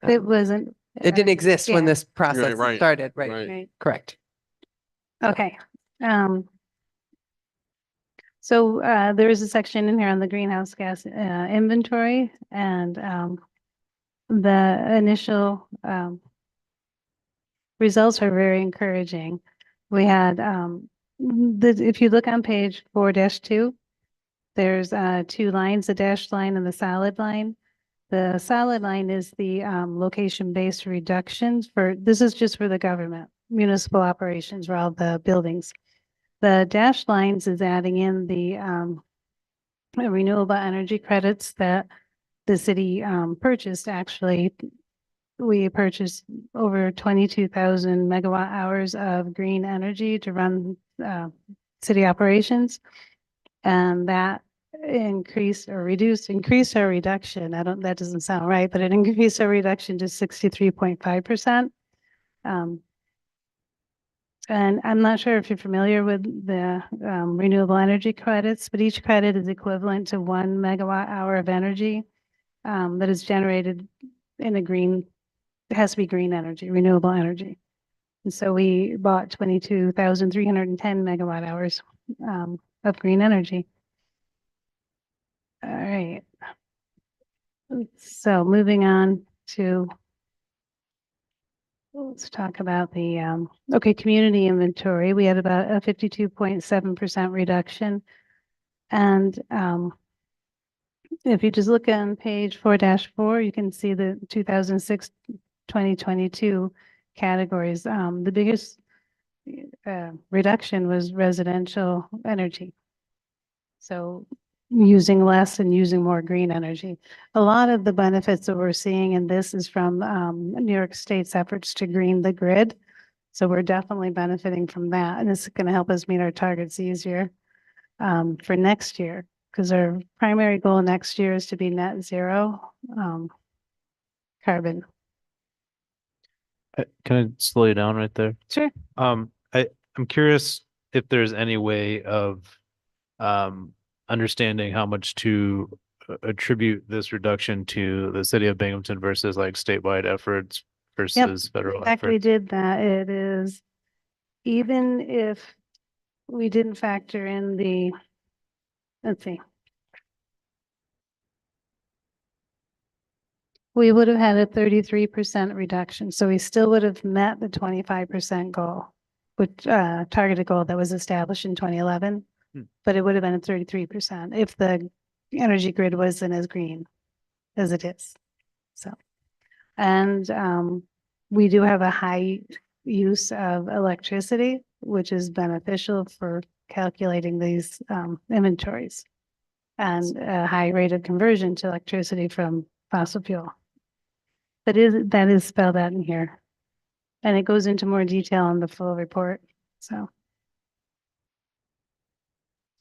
Um, It wasn't. It didn't exist when yeah. this process right, started, right? right. Right. Correct. Okay. So there is a section in here on the greenhouse gas inventory, and the initial results are very encouraging. We had if you look on page 4-2, there's 2 lines, the dashed line and the solid line. The solid line is the location-based reductions for, this is just for the government, municipal operations for all the buildings. The dashed lines is adding in the renewable energy credits that the city purchased. Actually, we purchased over 22,000 megawatt hours of green energy to run city operations. And that increased or reduction. That doesn't sound right, but it increased our reduction to 63.5%. And I'm not sure if you're familiar with the renewable energy credits, but each credit is equivalent to 1 megawatt hour of energy that is generated in a green, it has to be green energy, renewable energy. And so we bought 22,310 megawatt hours of green energy. All right. So moving on to, let's talk about the, okay, community inventory. We had about a 52.7% reduction. And if you just look on page 4-4, you can see the 2006-2022 categories. The biggest reduction was residential energy. So using less and using more green energy. A lot of the benefits that we're seeing in this is from New York State's efforts to green the grid. So we're definitely benefiting from that. And this is going to help us meet our targets easier for next year, because our primary goal next year is to be net zero carbon. Can I slow you down right there? Sure. I'm curious, if there's any way of understanding how much to attribute this reduction to the city of Binghamton versus like statewide efforts versus In federal fact, we efforts. did that. It is, even if we didn't factor in the, let's see. We would have had a 33% reduction, so we still would have met the 25% goal, which targeted goal that was established in 2011. But it would have been at 33% if the energy grid wasn't as green as it is. So, and we do have a high use of electricity, which is beneficial for calculating these inventories, and a high rate of conversion to electricity from fossil fuel. That is spelled out in here. And it goes into more detail in the full report, so.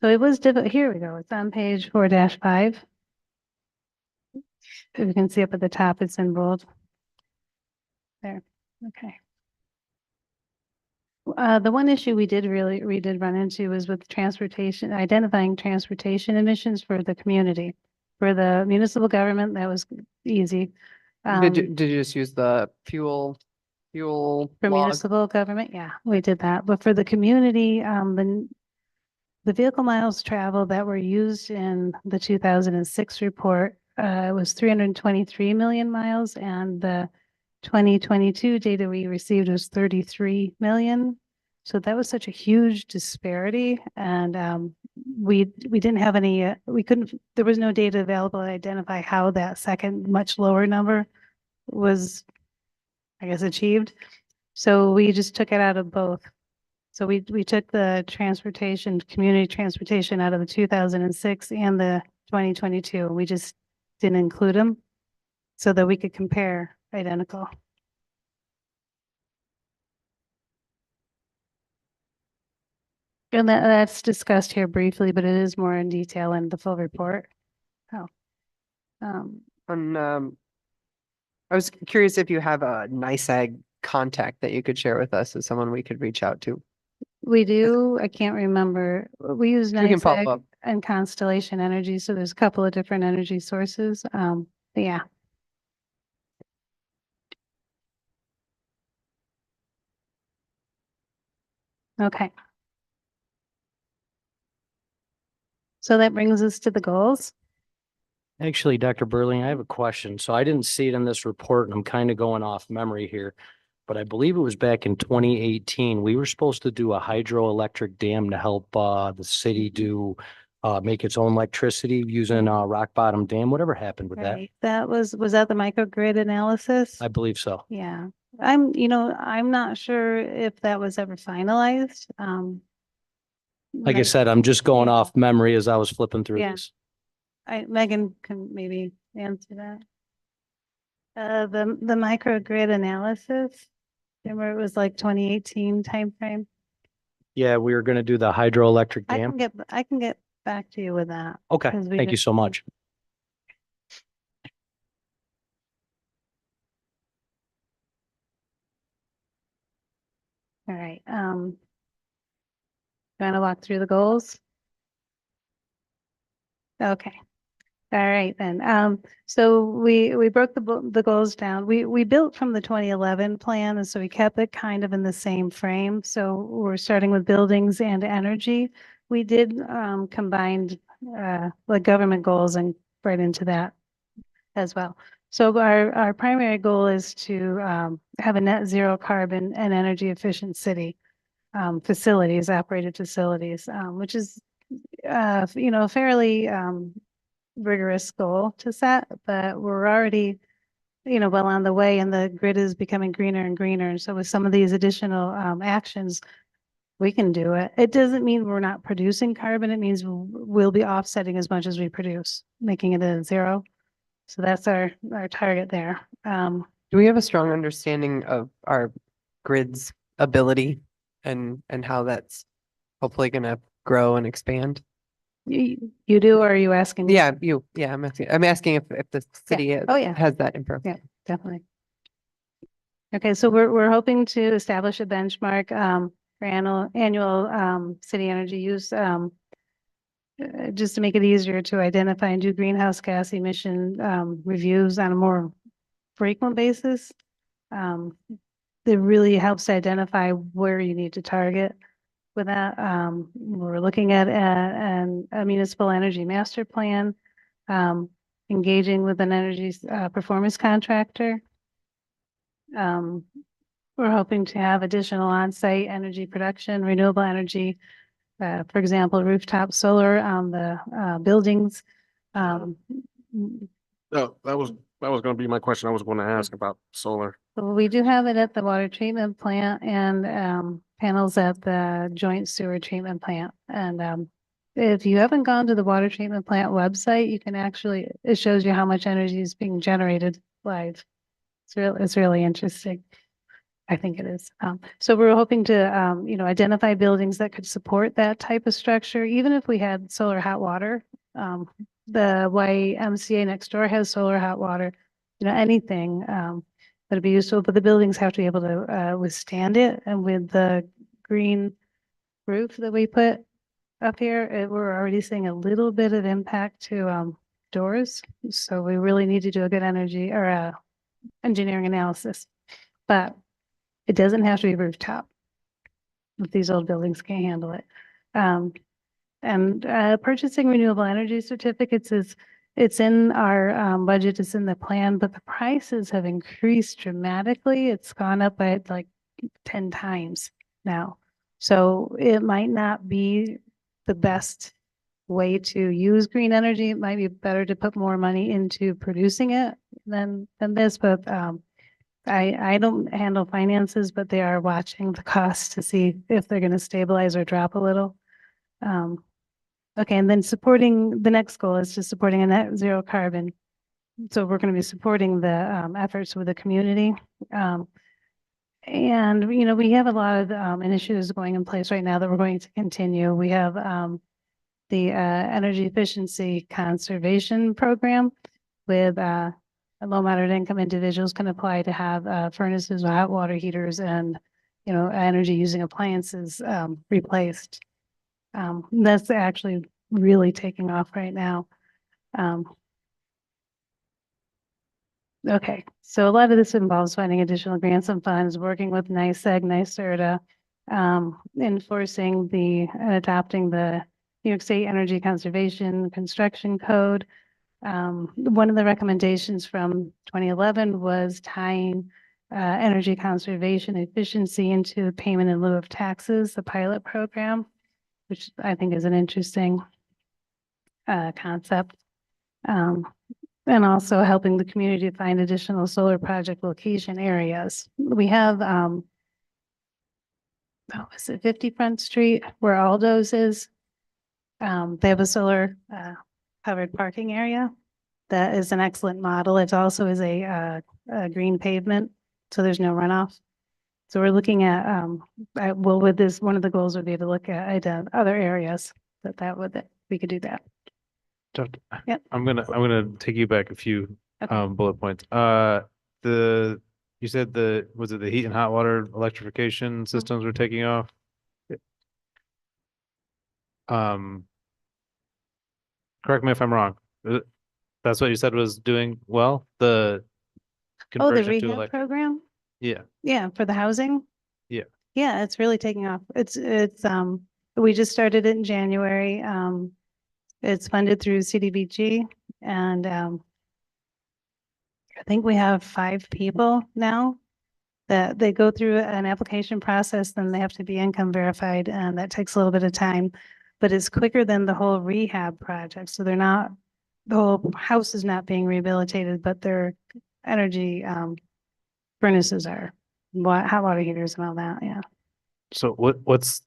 So it was difficult. Here we go. It's on page 4-5. If you can see up at the top, it's in bold. There, okay. The one issue we did run into was with transportation, identifying transportation emissions for the community. For the municipal government, that was easy. Did you just use the fuel For log? municipal government, yeah, we did that. But for the community, the vehicle miles traveled that were used in the 2006 report was 323 million miles, and the 2022 data we received was 33 million. So that was such a huge disparity, and we didn't have any, there was no data available to identify how that second much lower number was, I guess, achieved. So we just took it out of both. So we took the transportation, community transportation out of the 2006 and the 2022. We just didn't include them so that we could compare identical. And that's discussed here briefly, but it is more in detail in the full report. Oh. I was curious if you have a NICEAG contact that you could share with us as someone we could reach out to. We do, I can't remember. We use We can follow NICEAG up. and Constellation Energy, so there's a couple of different energy sources. But yeah. Okay. So that brings us to the goals. Actually, Dr. Burling, I have a question. So I didn't see it in this report, and I'm kind of going off memory here. But I believe it was back in 2018, we were supposed to do a hydroelectric dam to help the city do make its own electricity using Rock Bottom Dam. Whatever happened with that? Right. That was that the microgrid analysis? I believe so. Yeah, I'm not sure if that was ever finalized. Like I said, I'm just going Yeah. off memory as I was flipping through Yeah. this. Megan can maybe answer that. The microgrid analysis, remember it was like 2018 timeframe? Yeah, we were going to do the hydroelectric I dam. can get back to you with that. Okay, 'cause we thank you just- so much. All right, want to walk through the goals? Okay. All right then. So we broke the goals down. We built from the 2011 plan, and so we kept it kind of in the same frame. So we're starting with buildings and energy. We did combine like government goals and right into that as well. So our primary goal is to have a net zero carbon and energy efficient city facilities, operated facilities, which is fairly rigorous goal to set, but we're already, well on the way, and the grid is becoming greener and greener. And so with some of these additional actions, we can do it. It doesn't mean we're not producing carbon. It means we'll be offsetting as much as we produce, making it a zero. So that's our target there. Do we have a strong understanding of our grid's ability and how that's hopefully gonna grow and expand? You do, or are you asking? me? Yeah, I'm asking if the city Oh, yeah. has that info. Yeah, definitely. Okay, so we're hoping to establish a benchmark. for annual city energy use. Just to make it easier to identify and do greenhouse gas emission reviews on a more frequent basis. It really helps to identify where you need to target with that. We're looking at a municipal energy master plan, engaging with an energy performance contractor. We're hoping to have additional on-site energy production, renewable energy, for example, rooftop solar on the buildings. Oh, that was gonna be my question. I was gonna ask about solar. So we do have it at the water treatment plant and panels at the joint sewer treatment plant. And if you haven't gone to the water treatment plant website, you can actually, it shows you how much energy is being generated live. It's really interesting. I think it is. So we're hoping to, identify buildings that could support that type of structure, even if we had solar hot water. The YMCA next door has solar hot water, anything that'd be useful, but the buildings have to be able to withstand it. And with the green roof that we put up here, we're already seeing a little bit of impact to doors. So we really need to do a good energy or engineering analysis. But it doesn't have to be rooftop. If these old buildings can't handle it. And purchasing renewable energy certificates it's in our budget, it's in the plan, but the prices have increased dramatically. It's gone up by like 10 times now. So it might not be the best way to use green energy. It might be better to put more money into producing it than this, but I don't handle finances, but they are watching the cost to see if they're going to stabilize or drop a little. Okay, and then supporting, the next goal is just supporting a net zero carbon. So we're going to be supporting the efforts with the community. And, we have a lot of initiatives going in place right now that we're going to continue. We have the energy efficiency conservation program with low moderate income individuals can apply to have furnaces or hot water heaters and, energy using appliances replaced. That's actually really taking off right now. Okay, so a lot of this involves finding additional grants and funds, working with NYSEG, NYSERDA, enforcing and adopting the New York State Energy Conservation Construction Code. One of the recommendations from 2011 was tying energy conservation efficiency into payment in lieu of taxes, the pilot program, which I think is an interesting concept. And also helping the community find additional solar project location areas. We have, is it 50 Front Street where Aldo's is? They have a solar covered parking area. That is an excellent model. It also is a green pavement, so there's no runoff. So we're looking at, with this, one of the goals would be to look at other areas we could do that. Yep. I'm gonna take you back a few Okay. bullet points. You said was it the heat and hot water electrification systems were taking off? Correct me if I'm wrong. That's what you said was doing well, the The conversion to rehab electric. program? Yeah, Yeah, for the housing? Yeah. Yeah, it's really taking off. We just started it in January. It's funded through CDBG and I think we have 5 people now that they go through an application process, then they have to be income verified, and that takes a little bit of time. But it's quicker than the whole rehab project. So the whole house is not being rehabilitated, but their energy furnaces are, hot water heaters and all that, yeah. so what's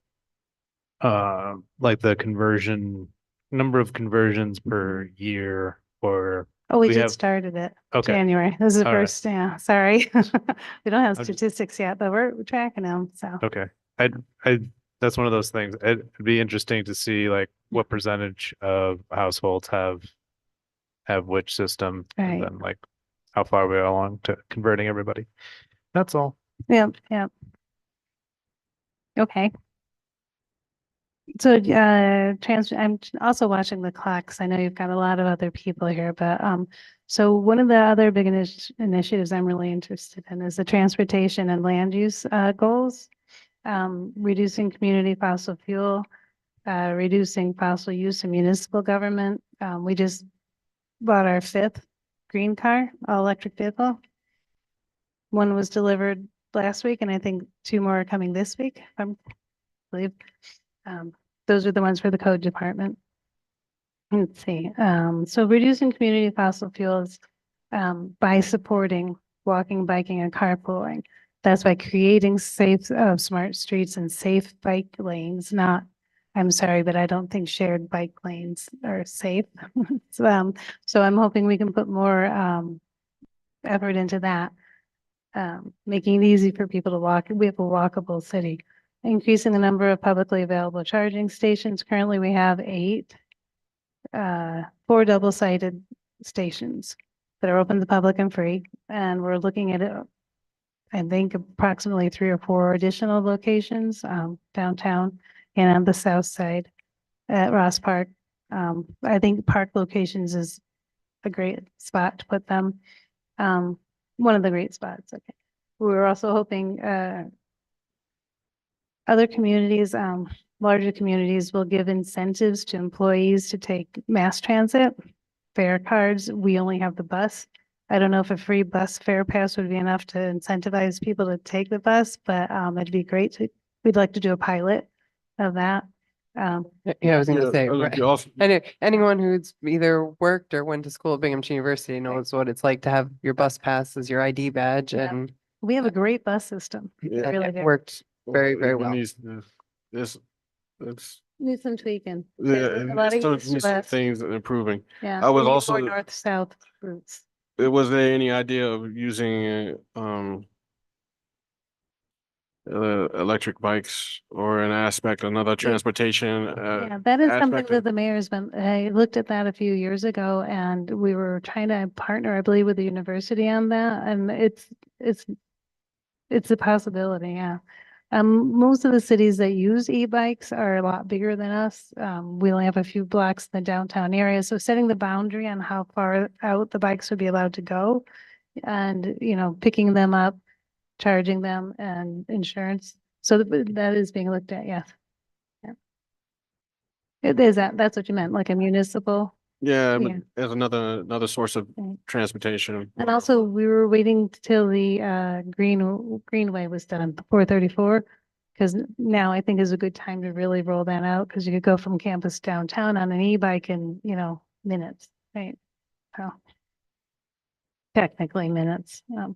like the number of conversions per year, or Oh, we we just have- started it. Okay. January. This is the All right. first, yeah, sorry. We don't have I'm just- statistics yet, but we're tracking them, so. Okay, that's one of those things. It'd be interesting to see like what percentage of households have which system, and Right. then like how far we are along to converting everybody. That's all. Yep, yep. Okay. So, I'm also watching the clock, 'cause I know you've got a lot of other people here, but, so one of the other big initiatives I'm really interested in is the transportation and land use, goals. Reducing community fossil fuel, reducing fossil use in municipal government. We just bought our 5th green car, all electric vehicle. One was delivered last week, and I think 2 more are coming this week, if I believe. Those are the ones for the code department. Let's see, so reducing community fossil fuels, by supporting walking, biking, and carpooling. That's by creating safe, smart streets and safe bike lanes, not, I'm sorry, but I don't think shared bike lanes are safe. So I'm hoping we can put more, effort into that. Making it easy for people to walk. We have a walkable city. Increasing the number of publicly available charging stations. Currently, we have 8, 4 double-sided stations that are open to the public and free. And we're looking at, I think, approximately 3 or 4 additional locations, downtown and on the south side at Ross Park. I think park locations is a great spot to put them. One of the great spots. Okay. We were also hoping, other communities, larger communities will give incentives to employees to take mass transit, fare cards. We only have the bus. I don't know if a free bus fare pass would be enough to incentivize people to take the bus, but, it'd be great we'd like to do a pilot of that. Yeah, I was gonna Yeah, say, I like right. the also- Anyone who's either worked or went to school at Binghamton University knows what it's like to have your bus pass as your ID badge, Yeah. and We have a great bus system. Yeah. and Really it do. worked very, very Even well. This, it's, Need some tweaking. yeah, A lot of still east to needs some west. things improving. Yeah. I was we need more also- north-south routes. Was there any idea of using, electric bikes or an aspect, another transportation? Yeah, that is something aspect that of- the mayor's been, I looked at that a few years ago, and we were trying to partner, I believe, with the university on that, and it's a possibility, yeah. Most of the cities that use e-bikes are a lot bigger than us. We only have a few blocks in the downtown area, so setting the boundary on how far out the bikes would be allowed to go and, picking them up, charging them, and insurance. So that is being looked at, yes. Yeah. It is that's what you meant, like a municipal. Yeah, but Yeah. as another source of Right. transportation. And also, we were waiting till the Greenway was done, 434, because now I think is a good time to really roll that out, because you could go from campus downtown on an e-bike in, minutes, right? So technically minutes. All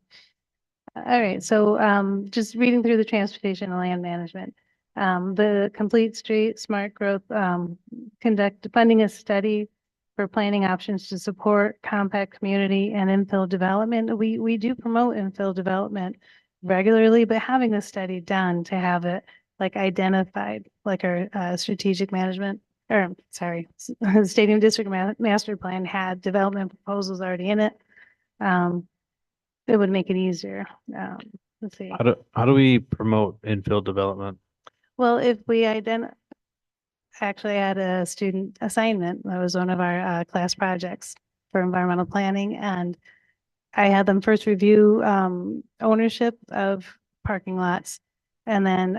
right, so just reading through the transportation and land management. The Complete Street Smart Growth funding a study for planning options to support compact community and infill development. We do promote infill development regularly, but having a study done to have it like identified, like our strategic management, or sorry, Stadium District Master Plan had development proposals already in it. It would make it easier. Let's see. How do we promote infill development? Well, if we actually had a student assignment, that was one of our class projects for environmental planning, and I had them first review ownership of parking lots and then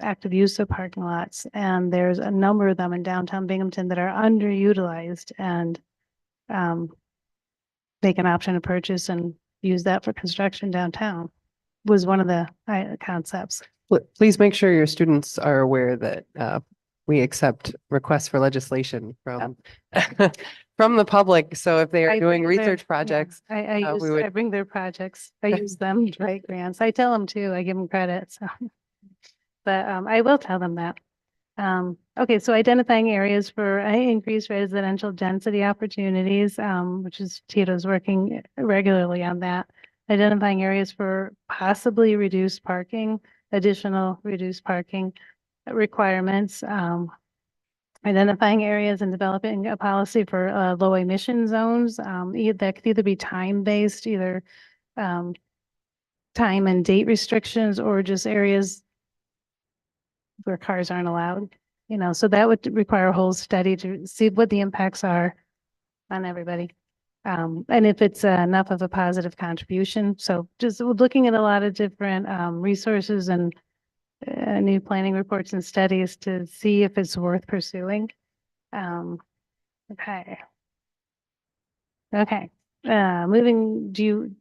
active use of parking lots. And there's a number of them in downtown Binghamton that are underutilized, and make an option to purchase and use that for construction downtown was one of the concepts. Please make sure your students are aware that we accept requests for legislation from from the public. So if they are I doing bring their- research yeah, projects, I we would- bring their projects. I use them to write grants. I tell them too. I give them credit, so. But I will tell them that. Okay, so identifying areas for increased residential density opportunities, which is Tito's working regularly on that. Identifying areas for possibly reduced parking, additional reduced parking requirements. Identifying areas and developing a policy for low emission zones. That could either be time-based, either time and date restrictions, or just areas where cars aren't allowed. So that would require a whole study to see what the impacts are on everybody. And if it's enough of a positive contribution. So just looking at a lot of different resources and new planning reports and studies to see if it's worth pursuing. Okay. Okay, moving, do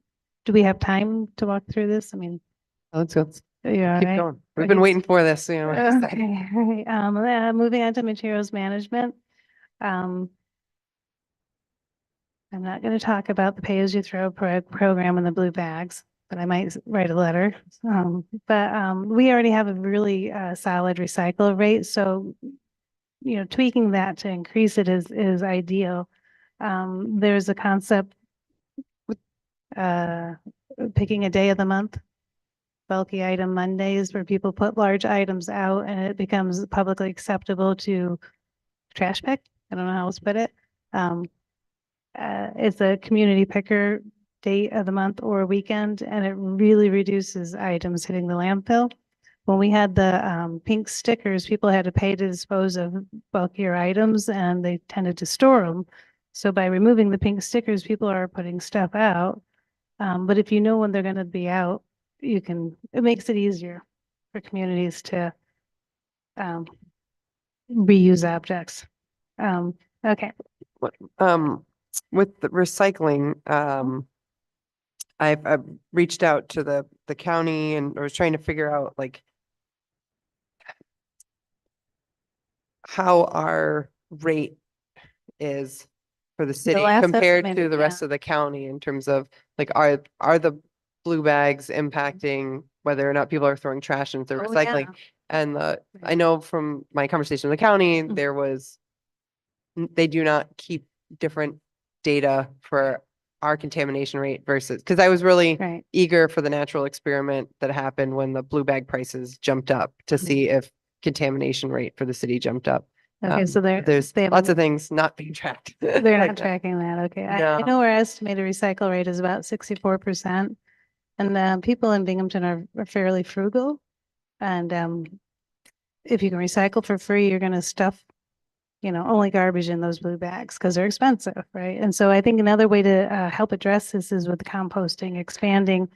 we have time to walk through this? I mean, Let's go. yeah. Keep going. We've been waiting for this, you know. Okay, all right, moving on to materials management. I'm not going to talk about the pay-as-you-throw program and the blue bags, but I might write a letter. We already have a really solid recycle rate, so tweaking that to increase it is ideal. There's a concept with picking a day of the month, bulky item Mondays, where people put large items out and it becomes publicly acceptable to trash pick. I don't know how else to put it. It's a community picker date of the month or a weekend, and it really reduces items hitting the landfill. When we had the pink stickers, people had to pay to dispose of bulkier items and they tended to store them. So by removing the pink stickers, people are putting stuff out. But if you know when they're going to be out, it makes it easier for communities to reuse objects. Okay. With the recycling, I've reached out to the county and I was trying to figure out like how our rate is for the city last compared to estimated, the rest yeah. of the county in terms of like, are the blue bags impacting whether or not people are throwing trash into Oh, recycling? yeah. And I know from my conversation with the county, Mhm. there was, they do not keep different data for our contamination rate versus, because I was really Right. eager for the natural experiment that happened when the blue bag prices jumped up to Mm-hmm. see if contamination rate for the city jumped up. Okay, so There's they have lots of things not being tracked. They're like not that. tracking that. Okay. I No. know our estimated recycle rate is about 64%. And people in Binghamton are fairly frugal. And if you can recycle for free, you're going to stuff, only garbage in those blue bags because they're expensive, right? And so I think another way to help address this is with composting, expanding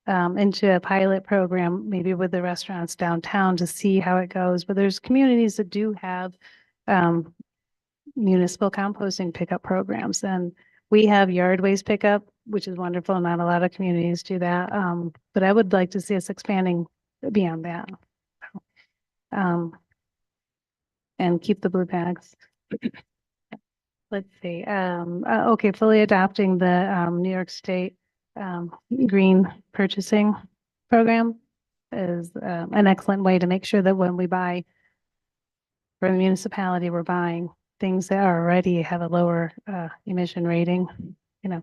into a pilot program, maybe with the restaurants downtown to see how it goes. But there's communities that do have municipal composting pickup programs, and we have yard waste pickup, which is wonderful. Not a lot of communities do that. But I would like to see us expanding beyond that. And keep the blue bags. Let's see, okay, fully adopting the New York State green purchasing program is an excellent way to make sure that when we buy for the municipality, we're buying things that are already have a lower emission rating, all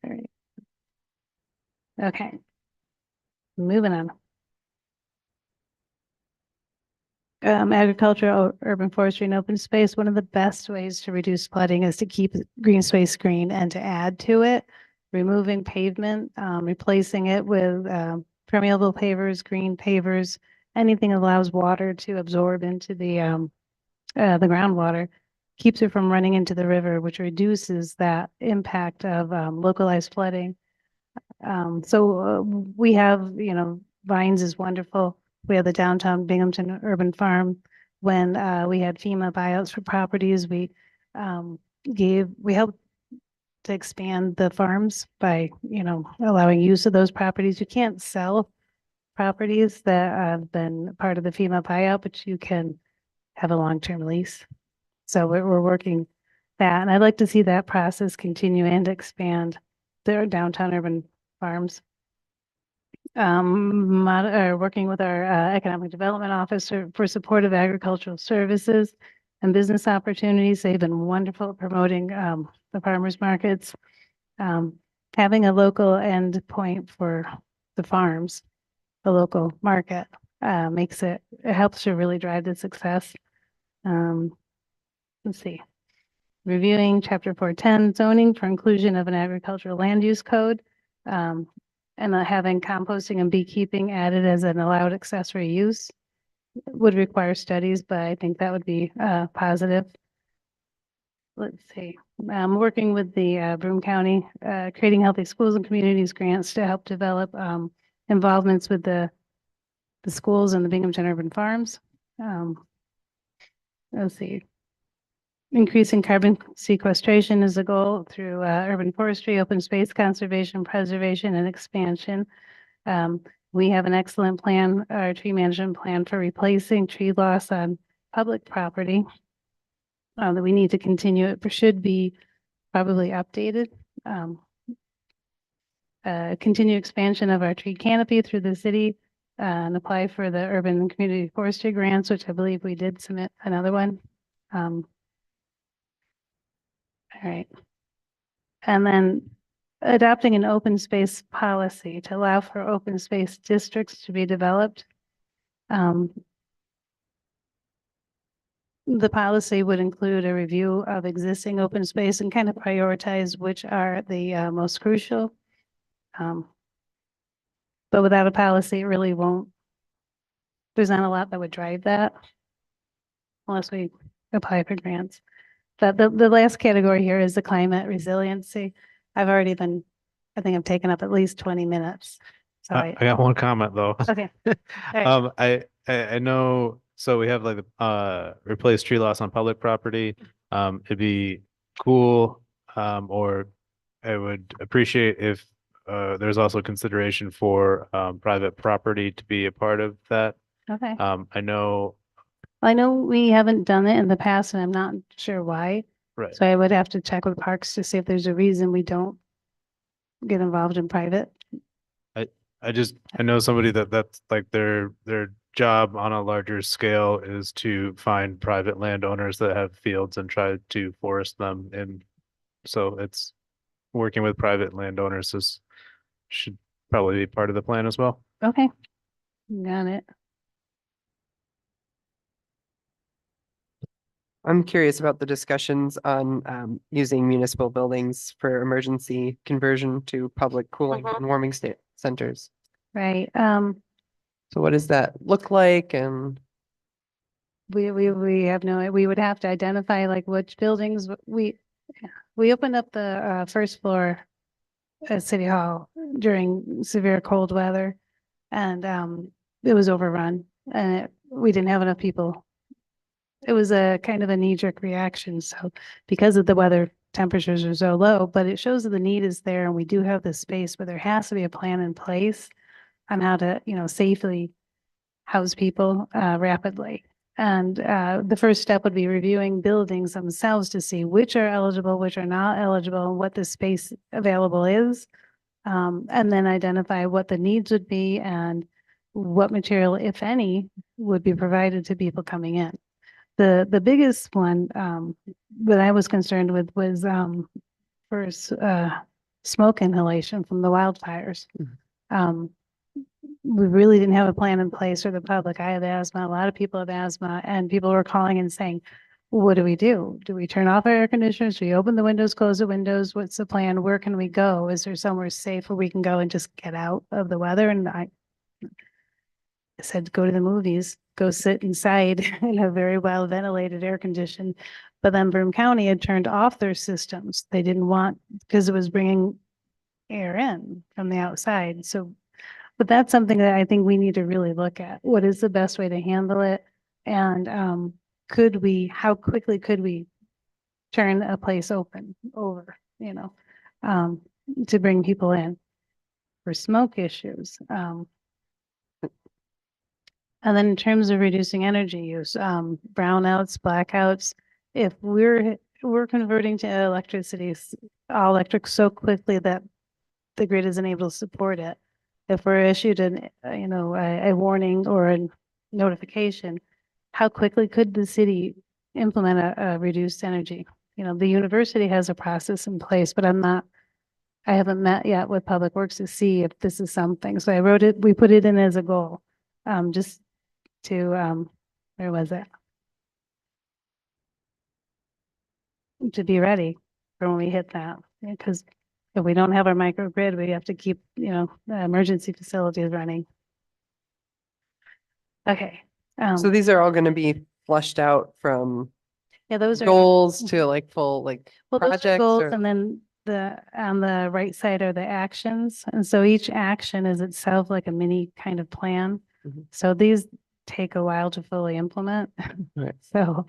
right. Okay. Moving on. Agriculture, urban forestry and open space. One of the best ways to reduce flooding is to keep green space green and to add to it, removing pavement, replacing it with permeable pavers, green pavers, anything that allows water to absorb into the groundwater, keeps it from running into the river, which reduces that impact of localized flooding. We have, Vines is wonderful. We have the downtown Binghamton Urban Farm. When we had FEMA buyouts for properties, we helped to expand the farms by, allowing use of those properties. You can't sell properties that have been part of the FEMA buyout, but you can have a long-term lease. So we're working that, and I'd like to see that process continue and expand their downtown urban farms. Working with our economic development officer for support of agricultural services and business opportunities. They've been wonderful at promoting the farmers markets. Having a local end point for the farms, the local market, it helps to really drive the success. Let's see. Reviewing Chapter 410 zoning for inclusion of an agricultural land use code. And having composting and beekeeping added as an allowed accessory use. would require studies, but I think that would be positive. Let's see, I'm working with the Broome County, Creating Healthy Schools and Communities grants to help develop involvements with the schools and the Binghamton Urban Farms. Let's see. Increasing carbon sequestration is a goal through urban forestry, open space conservation, preservation, and expansion. We have an excellent plan, our tree management plan for replacing tree loss on public property. That we need to continue. It should be probably updated. Continue expansion of our tree canopy through the city and apply for the urban and community forestry grants, which I believe we did submit another one. All right. And then adopting an open space policy to allow for open space districts to be developed. The policy would include a review of existing open space and kind of prioritize which are the most crucial. But without a policy, it really won't, there's not a lot that would drive that unless we apply for grants. The last category here is the climate resiliency. I've already been, I think I've taken up at least 20 minutes. So I got one comment though. okay. All right. I know, so we have like replace tree loss on public property. It'd be cool, or I would appreciate if there's also consideration for private property to be a part of that. Okay. I know, we haven't done it in the past and I'm not sure why. right. So I would have to check with Parks to see if there's a reason we don't get involved in private. I know somebody that's like their job on a larger scale is to find private landowners that have fields and try to forest them. And so it's working with private landowners should probably be part of the plan as well. Okay. Got it. I'm curious about the discussions on using municipal buildings for emergency conversion to public cooling and warming centers. Right. So what does that look like? And We have no, we would have to identify like which buildings we opened up the first floor at City Hall during severe cold weather and it was overrun and we didn't have enough people. It was a kind of a knee-jerk reaction. So because of the weather, temperatures are so low, but it shows that the need is there and we do have the space, but there has to be a plan in place on how to, safely house people rapidly. And the first step would be reviewing buildings themselves to see which are eligible, which are not eligible, and what the space available is. And then identify what the needs would be and what material, if any, would be provided to people coming in. The biggest one that I was concerned with was for smoke inhalation from the wildfires. We really didn't have a plan in place for the public. I have asthma, a lot of people have asthma, and people were calling and saying, what do we do? Do we turn off our air conditioners? Do we open the windows, close the windows? What's the plan? Where can we go? Is there somewhere safe where we can go and just get out of the weather? And I said, go to the movies, go sit inside in a very well ventilated air conditioned. But then Broome County had turned off their systems. They didn't want, because it was bringing air in from the outside. So, but that's something that I think we need to really look at. What is the best way to handle it? And how quickly could we turn a place open over, to bring people in for smoke issues? And then in terms of reducing energy use, brownouts, blackouts, if we're converting to electricity, all electric so quickly that the grid isn't able to support it. If we're issued a warning or a notification, how quickly could the city implement a reduced energy? The university has a process in place, but I haven't met yet with Public Works to see if this is something. So we put it in as a goal, just to, where was it? To be ready for when we hit that, because if we don't have our microgrid, we have to keep, the emergency facilities running. Okay. So these are all going to be flushed out from Yeah, those are. goals to like full like Well, those are projects goals or? and then on the right side are the actions. And so each action is itself like a mini kind of plan. Mhm. So these take a while to fully implement. Right. So,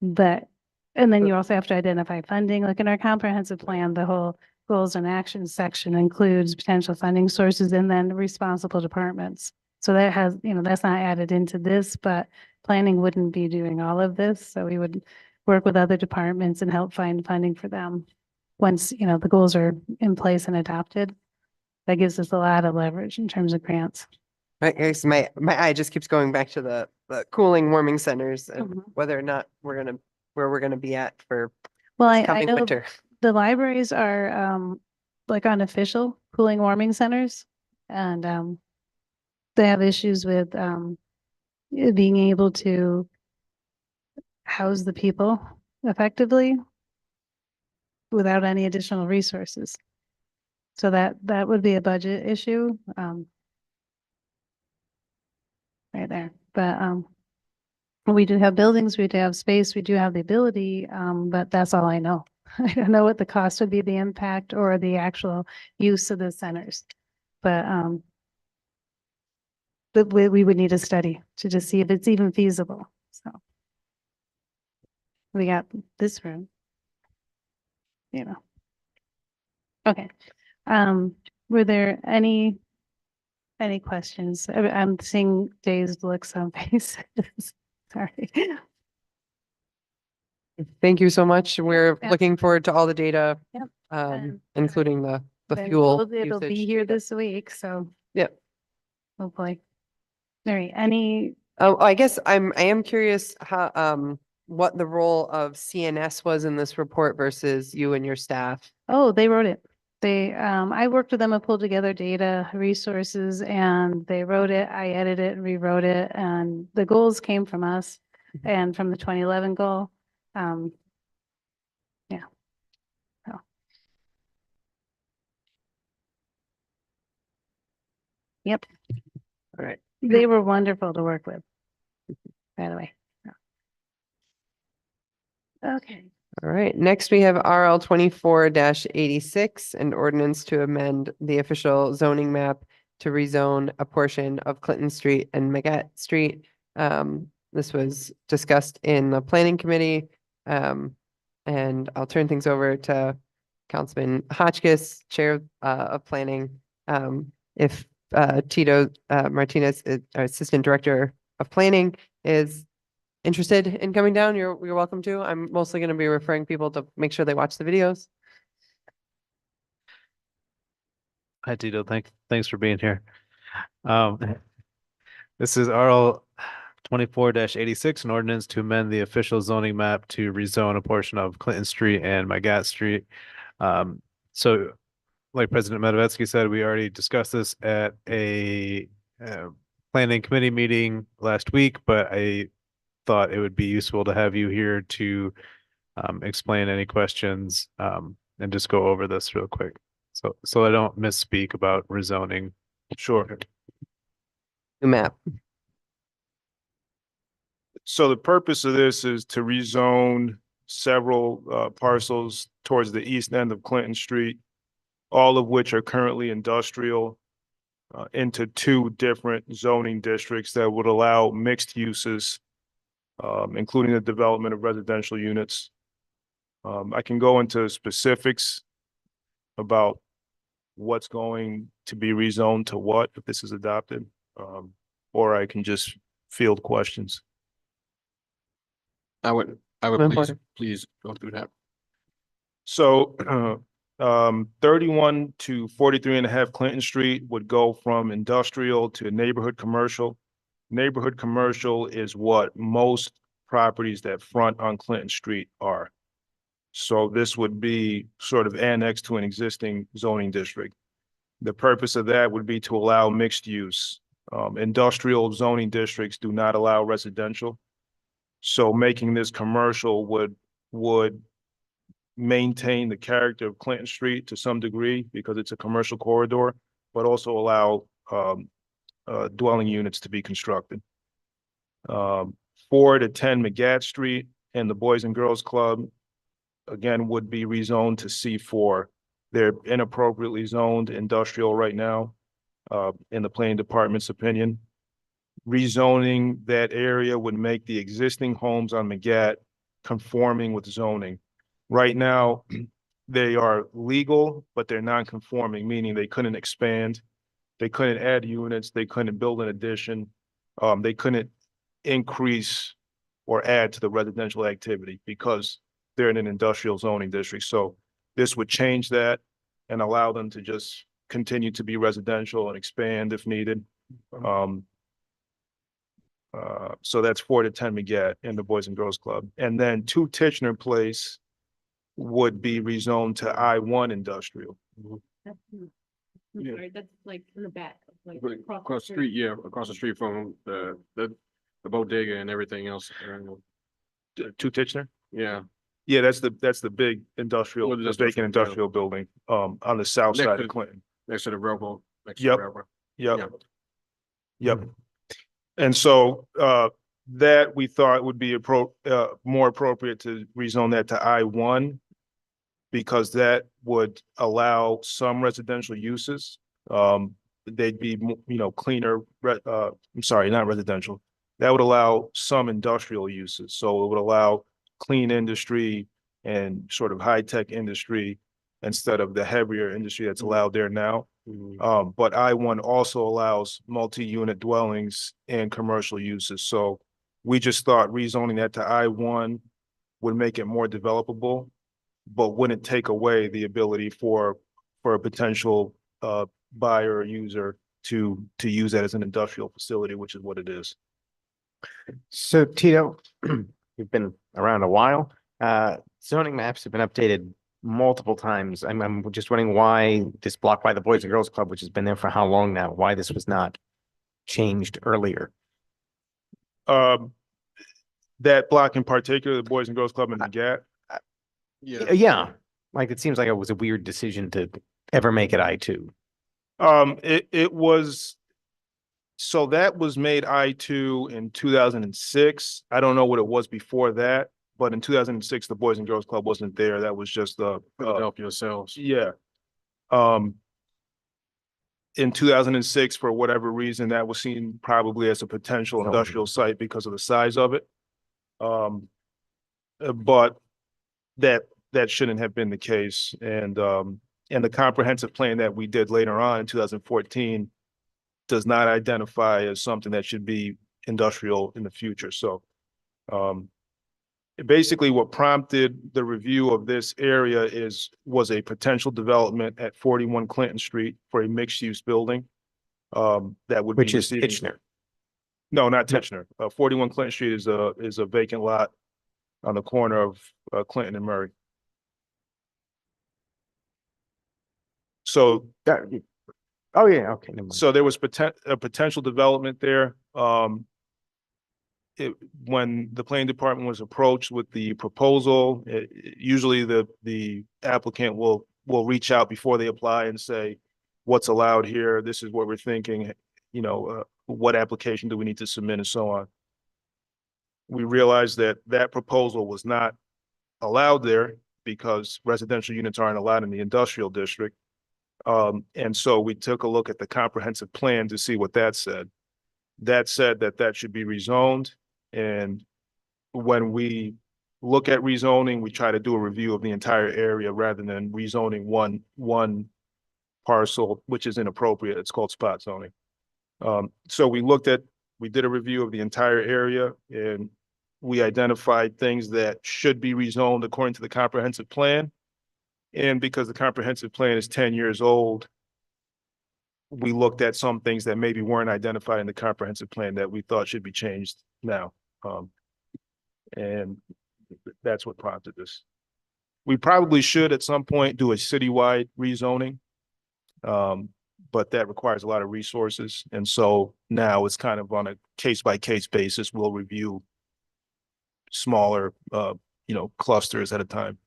but, and then you also have to identify funding, like in our comprehensive plan, the whole goals and actions section includes potential funding sources and then responsible departments. So that has, that's not added into this, but planning wouldn't be doing all of this. So we would work with other departments and help find funding for them. Once, the goals are in place and adopted, that gives us a lot of leverage in terms of grants. I guess my eye just keeps going back to the cooling, warming centers and Mhm. whether or not where we're gonna be at for Well, I coming know winter. the libraries are like unofficial cooling warming centers. And they have issues with being able to house the people effectively without any additional resources. So that would be a budget issue. Right there, but we do have buildings, we do have space, we do have the ability, but that's all I know. I don't know what the cost would be, the impact or the actual use of the centers. But we would need a study to just see if it's even feasible, so. We got this room. Okay, were there any questions? I'm seeing dazed looks on faces. Sorry. Thank you so much. We're yeah. looking forward to all the data, Yep. including the Then fuel it'll be usage here data. this week, so. Yep. Hopefully. All right, any, Oh, I guess I am curious how, what the role of CNS was in this report versus you and your staff. oh, they wrote it. I worked with them and pulled together data, resources, and they wrote it. I edited it and rewrote it, and the goals came from us and from the 2011 goal. Yeah. So. Yep. All right. They were wonderful to work with, by the way. Okay. All right, next we have RL 24-86, an ordinance to amend the official zoning map to rezone a portion of Clinton Street and Magat Street. This was discussed in the planning committee. And I'll turn things over to Councilman Hotchkiss, Chair of Planning. If Tito Martinez, our Assistant Director of Planning, is interested in coming down, you're welcome to. I'm mostly going to be referring people to make sure they watch the videos. Hi, Tito. Thanks for being here. This is RL 24-86, an ordinance to amend the official zoning map to rezone a portion of Clinton Street and Magat Street. So like President Medvedevsky said, we already discussed this at a planning committee meeting last week, but I thought it would be useful to have you here to explain any questions and just go over this real quick. So I don't misspeak about rezoning. Sure. The map. So the purpose of this is to rezone several parcels towards the east end of Clinton Street, all of which are currently industrial, into two different zoning districts that would allow mixed uses, including the development of residential units. I can go into specifics about what's going to be rezoned to what if this is adopted, or I can just field questions. I would Madam please go through that. So 31 to 43.5 Clinton Street would go from industrial to neighborhood commercial. Neighborhood commercial is what most properties that front on Clinton Street are. So this would be sort of annexed to an existing zoning district. The purpose of that would be to allow mixed use. Industrial zoning districts do not allow residential. So making this commercial would maintain the character of Clinton Street to some degree because it's a commercial corridor, but also allow dwelling units to be constructed. 4 to 10 McGatt Street and the Boys and Girls Club, again, would be rezoned to C4. They're inappropriately zoned industrial right now, in the planning department's opinion. Rezoning that area would make the existing homes on McGatt conforming with zoning. Right now, they are legal, but they're non-conforming, meaning they couldn't expand. They couldn't add units. They couldn't build an addition. They couldn't increase or add to the residential activity because they're in an industrial zoning district. So this would change that and allow them to just continue to be residential and expand if needed. So that's 4 to 10 McGatt and the Boys and Girls Club. And then 2 Titchener Place would be rezoned to I1 industrial. Yeah. That's like in the back. Like Right, across the street, yeah, across the street from the bodega and everything else. 2 Titchener? Yeah. Yeah, that's the big industrial, What is the this vacant industrial industrial building, on the south Next side to- of Clinton. Next to the railroad. next to the Yep. railroad. Yep. Yep. And so, that we thought would be more appropriate to rezone that to I1 because that would allow some residential uses. They'd be, cleaner, I'm sorry, not residential. That would allow some industrial uses. So it would allow clean industry and sort of high-tech industry instead of the heavier industry that's allowed there now. But I1 also allows multi-unit dwellings and commercial uses. So we just thought rezoning that to I1 would make it more developable, but wouldn't take away the ability for a potential buyer or user to use that as an industrial facility, which is what it is. So Tito, you've been around a while. Zoning maps have been updated multiple times. I'm just wondering why this block by the Boys and Girls Club, which has been there for how long now, why this was not changed earlier? That block in particular, the Boys and Girls Club in McGatt. Yeah, like it seems like it was a weird decision to ever make it I2. It was, so that was made I2 in 2006. I don't know what it was before that, but in 2006, the Boys and Girls Club wasn't there. That was just Philadelphia sales. yeah. In 2006, for whatever reason, that was seen probably as a potential industrial site because of the size of it. But that shouldn't have been the case. And the comprehensive plan that we did later on in 2014 does not identify as something that should be industrial in the future. So basically what prompted the review of this area was a potential development at 41 Clinton Street for a mixed-use building. That would Which be is receiving- Titchener. No, not Titchener. 41 Clinton Street is a vacant lot on the corner of Clinton and Murray. So Oh, yeah, okay, never mind. So there was a potential development there. When the planning department was approached with the proposal, usually the applicant will reach out before they apply and say, what's allowed here? This is what we're thinking, what application do we need to submit and so on. We realized that proposal was not allowed there because residential units aren't allowed in the industrial district. And so we took a look at the comprehensive plan to see what that said. That said that should be rezoned. And when we look at rezoning, we try to do a review of the entire area rather than rezoning one parcel, which is inappropriate. It's called spot zoning. So we did a review of the entire area and we identified things that should be rezoned according to the comprehensive plan. And because the comprehensive plan is 10 years old, we looked at some things that maybe weren't identified in the comprehensive plan that we thought should be changed now. And that's what prompted this. We probably should at some point do a citywide rezoning. But that requires a lot of resources. And so now it's kind of on a case-by-case basis. We'll review smaller, clusters at a time.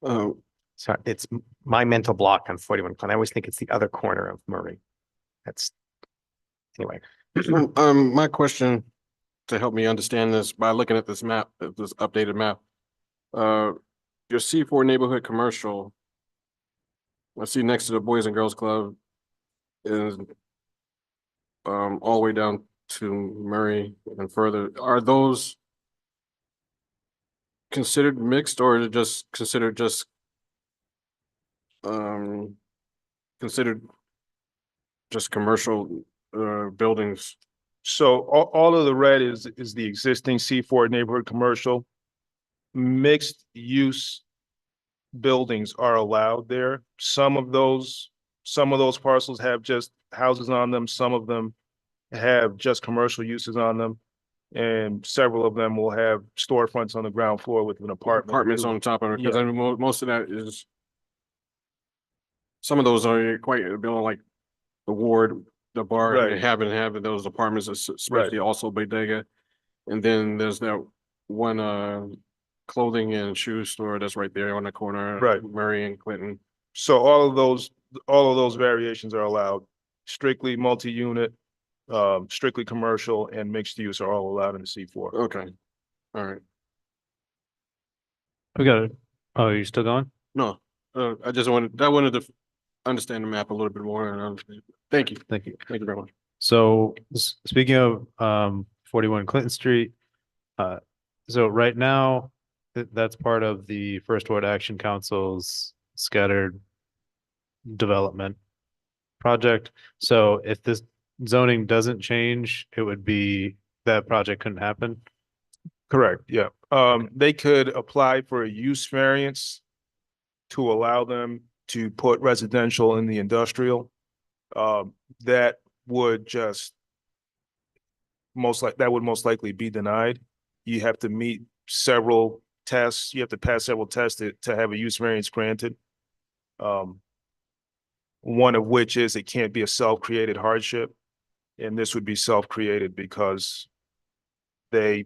So it's my mental block on 41 Clinton. I always think it's the other corner of Murray. That's, anyway. My question to help me understand this by looking at this map, this updated map. Your C4 neighborhood commercial. I see next to the Boys and Girls Club is all the way down to Murray and further. Are those considered mixed or is it just considered considered just commercial buildings? So all of the red is the existing C4 neighborhood commercial. Mixed use buildings are allowed there. Some of those parcels have just houses on them. Some of them have just commercial uses on them. And several of them will have storefronts on the ground floor with an apartment. Apartments on top of it, because Yeah. I mean, most of that is. Some of those are quite a building like the Ward, the bar, Right. they have those apartments, especially also Bodega. And then there's that one clothing and shoe store that's right there on the corner. Right. Murray and Clinton. So all of those variations are allowed. Strictly multi-unit, strictly commercial and mixed use are all allowed in the C4. Okay, all right. We got it. Oh, you still going? No, I wanted to understand the map a little bit more and understand. Thank you. Thank you. Thank you very much. So speaking of 41 Clinton Street, so right now that's part of the First Ward Action Council's scattered development project. So if this zoning doesn't change, it would be that project couldn't happen. Correct, yeah. They could apply for a use variance to allow them to put residential in the industrial. That would most likely be denied. You have to meet several tests. You have to pass several tests to have a use variance granted. One of which is it can't be a self-created hardship. And this would be self-created because they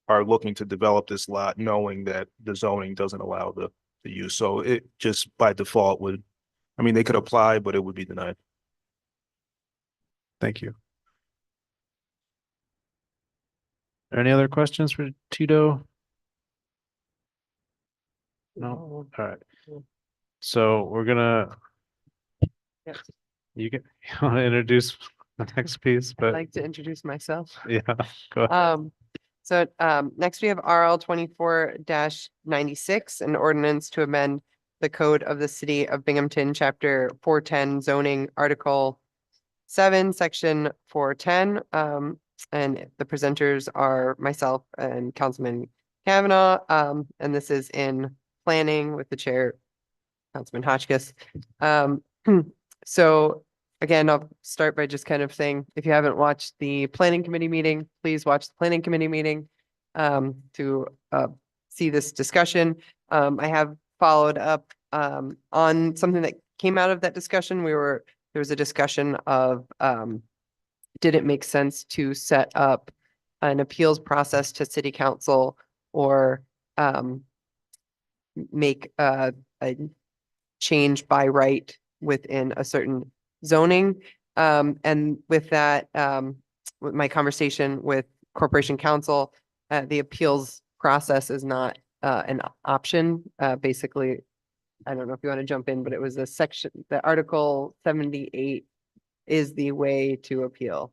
are looking to develop this lot knowing that the zoning doesn't allow the use. So it just by default they could apply, but it would be denied. Thank you. Any other questions for Tito? No, all right. So we're gonna. Yes. You want to introduce the next piece, I'd but like to introduce myself. yeah, go ahead. Next we have RL 24-96, an ordinance to amend the code of the city of Binghamton, chapter 410 zoning, article 7, section 410. And the presenters are myself and Councilman Kavanaugh. And this is in planning with the chair, Councilman Hotchkiss. So again, I'll start by just kind of saying, if you haven't watched the planning committee meeting, please watch the planning committee meeting to see this discussion. I have followed up on something that came out of that discussion. There was a discussion of did it make sense to set up an appeals process to city council or make a change by right within a certain zoning. And with that, with my conversation with Corporation Counsel, the appeals process is not an option. Basically, I don't know if you want to jump in, but it was a section, the Article 78 is the way to appeal.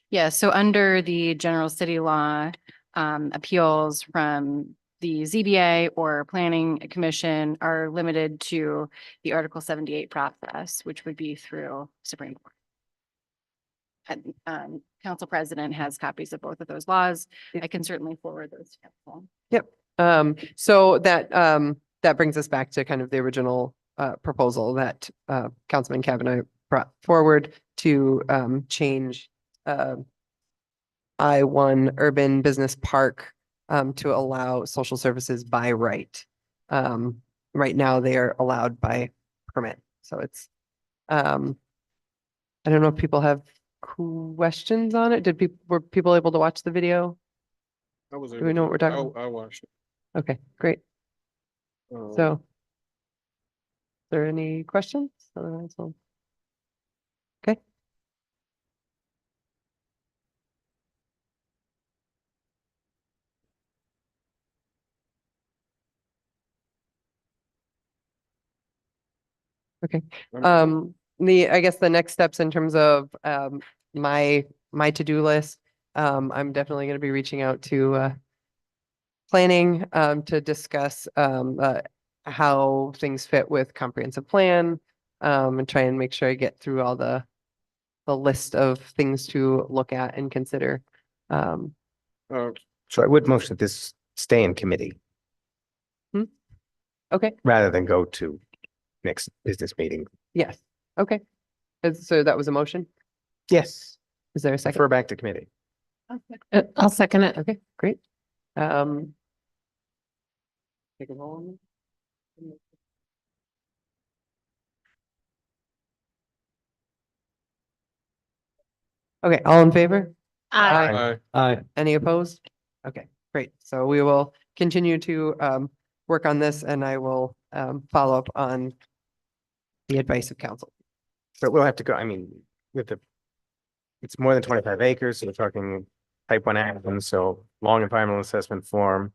Yeah, so under the general city law, appeals from the ZBA or planning commission are limited to the Article 78 process, which would be through Supreme Court. And council president has copies of both of those laws. I can certainly forward those to council. Yep. So that brings us back to kind of the original proposal that Councilman Kavanaugh brought forward to change I-1 Urban Business Park to allow social services by right. Right now they are allowed by permit. So it's, I don't know if people have questions on it. Were people able to watch the video? I was Do we know what we're talking about? I watched it. Okay, great. So. Is there any questions? Otherwise, okay. I guess the next steps in terms of, my to-do list, I'm definitely gonna be reaching out to, planning, to discuss, how things fit with comprehensive plan, and try and make sure I get through all the list of things to look at and consider. Um, So I would motion that this stay in committee okay, rather than go to next business meeting. yes, okay. So that was a motion? Yes, Is there a second? refer back to committee. I'll second it. Okay, great. Um. Take a roll on this. Okay, all in favor? Aye. Any opposed? Okay, great. So we will continue to work on this and I will follow up on the advice of council. But we'll have to go, I mean, with the, it's more than 25 acres, so we're talking type 1 action, so long environmental assessment form,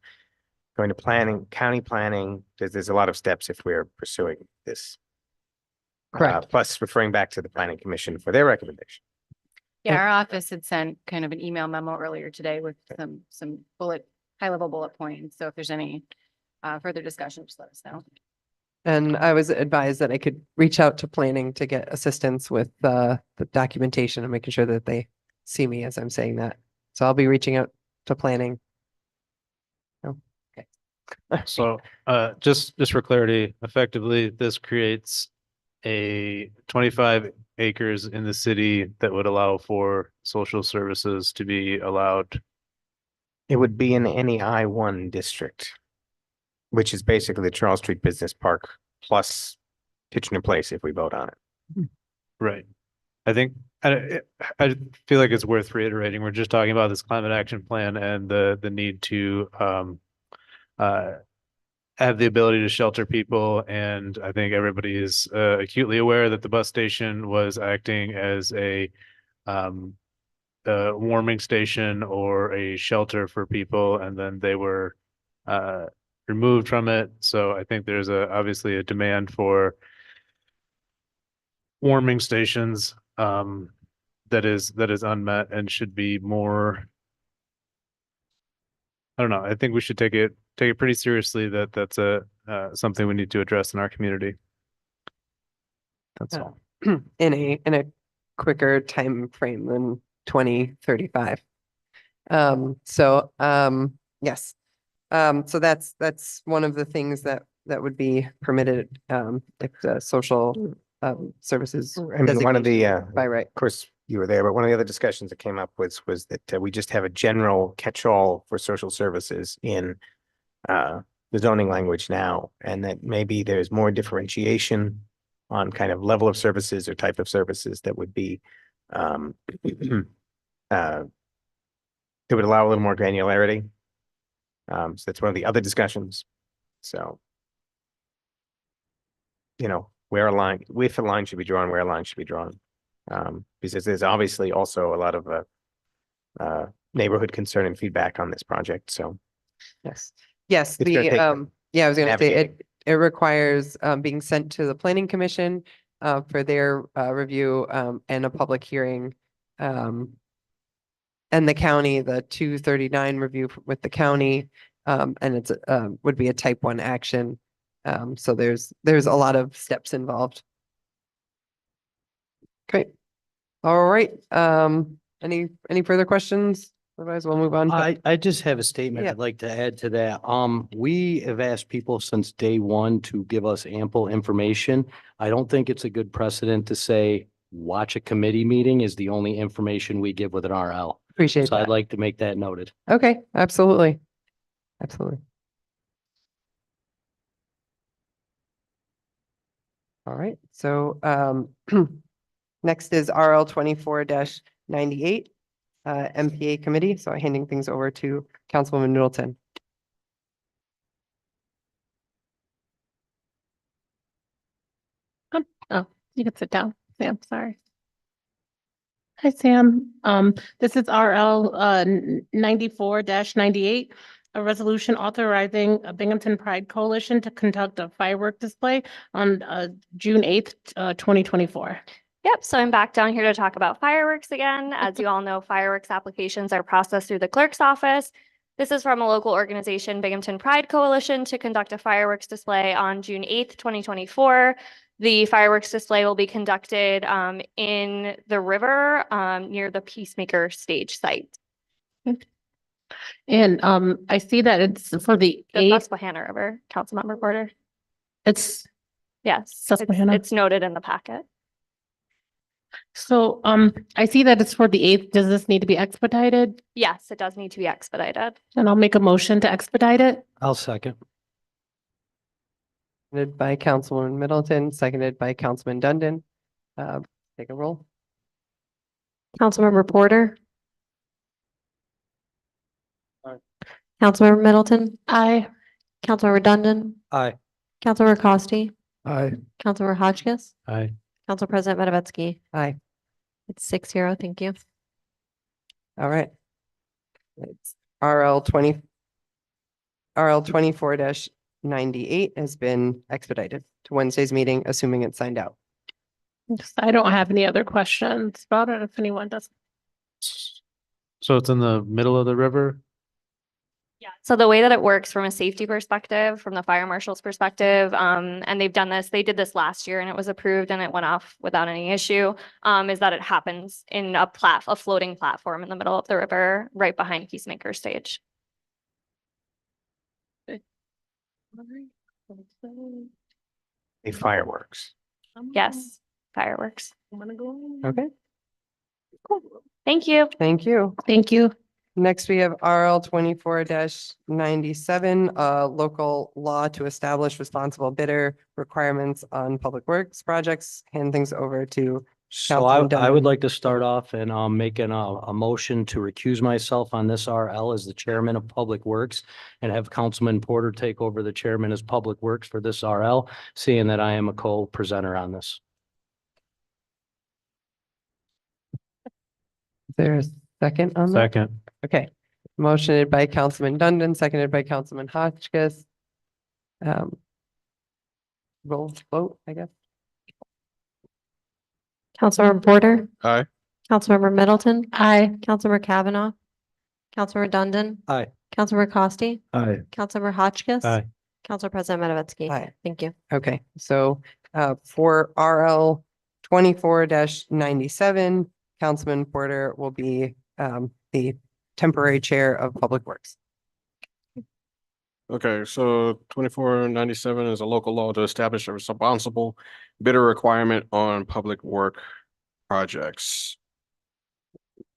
going to planning, county planning, there's a lot of steps if we're pursuing this. Correct. Plus referring back to the planning commission for their recommendation. Yeah, our office had sent kind of an email memo earlier today with some high-level bullet points. So if there's any further discussion, just let us know. And I was advised that I could reach out to planning to get assistance with the documentation and making sure that they see me as I'm saying that. So I'll be reaching out to planning. Oh, okay. So, just for clarity, effectively, this creates a 25 acres in the city that would allow for social services to be allowed. It would be in any I-1 district, which is basically the Charles Street Business Park plus Kitchener Place if we vote on it. Right. I think, I feel like it's worth reiterating. We're just talking about this climate action plan and the need to have the ability to shelter people. And I think everybody is acutely aware that the bus station was acting as a warming station or a shelter for people, and then they were removed from it. So I think there's obviously a demand for warming stations that is unmet and should be more. I don't know. I think we should take it pretty seriously that that's something we need to address in our community. That's all. In a quicker time frame than 2035. Yes. So that's one of the things that would be permitted if the social services. I mean, one of the, designation by right. of course, you were there, but one of the other discussions that came up was that we just have a general catch-all for social services in the zoning language now, and that maybe there's more differentiation on kind of level of services or type of services that would be it would allow a little more granularity. So that's one of the other discussions. So, you know, where a line, if a line should be drawn, where a line should be drawn. Because there's obviously also a lot of neighborhood concern and feedback on this project, so. Yes, It's gonna take yeah, I was gonna say navigating. it requires being sent to the planning commission for their review and a public hearing. And the county, the 239 review with the county, and it's would be a type 1 action. So there's a lot of steps involved. Okay. All right. Any further questions? Otherwise, we'll move on. I just have a statement Yeah. I'd like to add to that. We have asked people since day one to give us ample information. I don't think it's a good precedent to say, watch a committee meeting is the only information we give with an RL. Appreciate So I'd that. like to make that noted. Okay, absolutely. Absolutely. All right, so next is RL 24-98, MPA committee. So handing things over to Councilwoman Middleton. Oh, you can sit down, Sam, sorry. Hi, Sam. This is RL 94-98. a resolution authorizing a Binghamton Pride Coalition to conduct a firework display on June 8th, 2024. Yep, so I'm back down here to talk about fireworks again. As you all know, fireworks applications are processed through the clerk's office. This is from a local organization, Binghamton Pride Coalition, to conduct a fireworks display on June 8th, 2024. The fireworks display will be conducted in the river near the Peacemaker stage site. And I see that it's for the The 8th. Susquehanna River, Councilmember Porter. It's Yes, Susquehanna. it's noted in the packet. so I see that it's for the 8th. Does this need to be expedited? Yes, it does need to be expedited. And I'll make a motion to expedite it. I'll second. Seconded by Councilwoman Middleton, seconded by Councilman Dundon. Take a roll. Councilmember Porter. Aye. Councilmember Middleton, Aye. Councilmember Dundon, Aye. Councilmember Costi, Aye. Councilmember Hotchkiss, Aye. Council President Matavetsky. Aye. It's 6-0. Thank you. All right. It's RL 24-98 has been expedited to Wednesday's meeting, assuming it's signed out. I don't have any other questions about it if anyone does. So it's in the middle of the river? Yeah. So the way that it works from a safety perspective, from the fire marshal's perspective, and they did this last year and it was approved and it went off without any issue, is that it happens in a floating platform in the middle of the river, right behind Peacemaker stage. A fireworks. Yes, fireworks. Okay, Thank you. thank you. Thank you. Next, we have RL 24-97, local law to establish responsible bidder requirements on public works projects. Hand things over to So Councilman I would Dundon. like to start off and making a motion to recuse myself on this RL as the chairman of Public Works and have Councilman Porter take over the chairman as Public Works for this RL, seeing that I am a co-presenter on this. Is there a second on that? Second. Okay, motioned by Councilman Dundon, seconded by Councilman Hotchkiss. Roll vote, I guess. Councilmember Porter, Aye. Councilmember Middleton, Aye. Councilmember Kavanaugh, Councilmember Dundon, Aye. Councilmember Costi, Aye. Councilmember Hotchkiss. Aye. Council President Matavetsky. Aye. Thank you. Okay, so for RL 24-97, Councilman Porter will be the temporary chair of Public Works. Okay, so 2497 is a local law to establish a responsible bidder requirement on public work projects.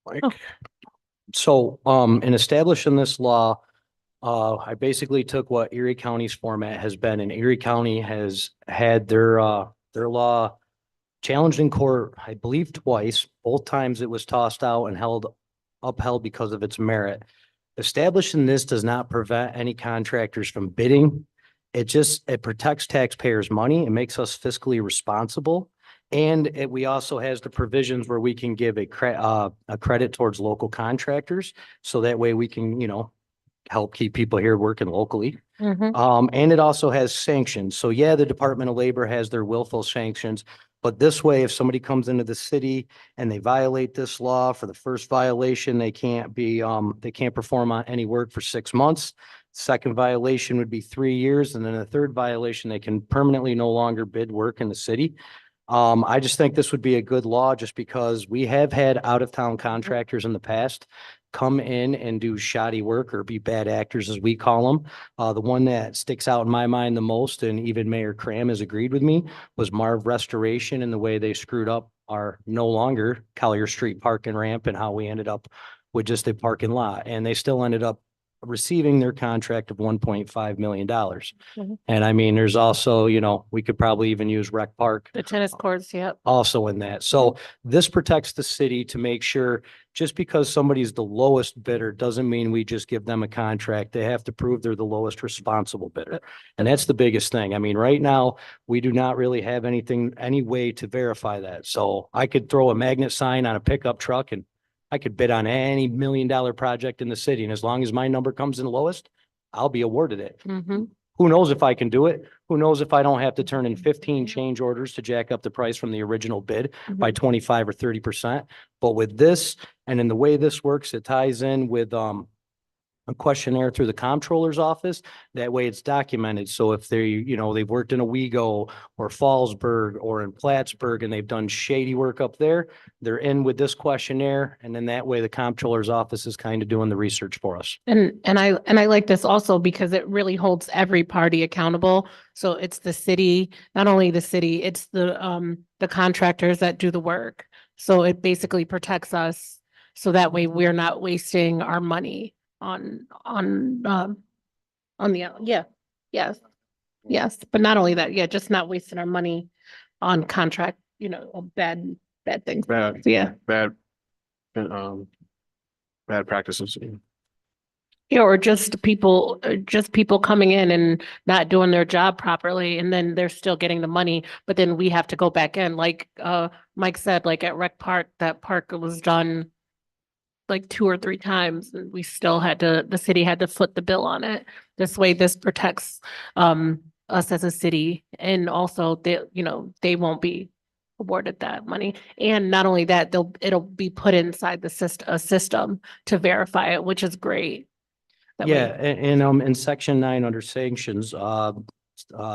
Mike, So, in establishing this law, I basically took what Erie County's format has been, and Erie County has had their law challenged in court, I believe twice. Both times it was tossed out and upheld because of its merit. Establishing this does not prevent any contractors from bidding. It protects taxpayers' money. It makes us fiscally responsible. And we also has the provisions where we can give a credit towards local contractors. So that way we can, help keep people here working locally. And it also has sanctions. So yeah, the Department of Labor has their willful sanctions. But this way, if somebody comes into the city and they violate this law, for the first violation, they can't perform on any work for 6 months. Second violation would be 3 years. And then the third violation, they can permanently no longer bid work in the city. I just think this would be a good law just because we have had out-of-town contractors in the past come in and do shoddy work or be bad actors, as we call them. The one that sticks out in my mind the most, and even Mayor Cram has agreed with me, was Marv Restoration and the way they screwed up our no longer Collier Street parking ramp and how we ended up with just a parking lot. And they still ended up receiving their contract of $1.5 million. And I mean, there's also, we could probably even use Rec Park The tennis courts, yep. also in that. So this protects the city to make sure just because somebody's the lowest bidder doesn't mean we just give them a contract. They have to prove they're the lowest responsible bidder. And that's the biggest thing. I mean, right now, we do not really have any way to verify that. So I could throw a magnet sign on a pickup truck and I could bid on any $1 million project in the city. And as long as my number comes in lowest, I'll be awarded it. Mm-hmm. Who knows if I can do it? Who knows if I don't have to turn in 15 change orders to jack up the price from the original bid by 25 or 30%. But with this, and in the way this works, it ties in with, a questionnaire through the comptroller's office. That way it's documented. So if they, you know, they've worked in Owego or Fallsburg or in Plattsburgh and they've done shady work up there, they're in with this questionnaire. And then that way the comptroller's office is kind of doing the research for us. And I like this also because it really holds every party accountable. So it's the city, not only the city, it's the contractors that do the work. So it basically protects us. So that way we're not wasting our money on the, yes. But not only that, just not wasting our money on contract, bad things. Bad, Yeah. bad practices. Yeah, or just people coming in and not doing their job properly, and then they're still getting the money, but then we have to go back in, like Mike said, like at Rec Park, that park was done like 2 or 3 times, and we still the city had to foot the bill on it. This way, this protects us as a city, and also they won't be awarded that money. And not only that, it'll be put inside a system to verify it, which is great. That way- Yeah, and in section 9 under sanctions,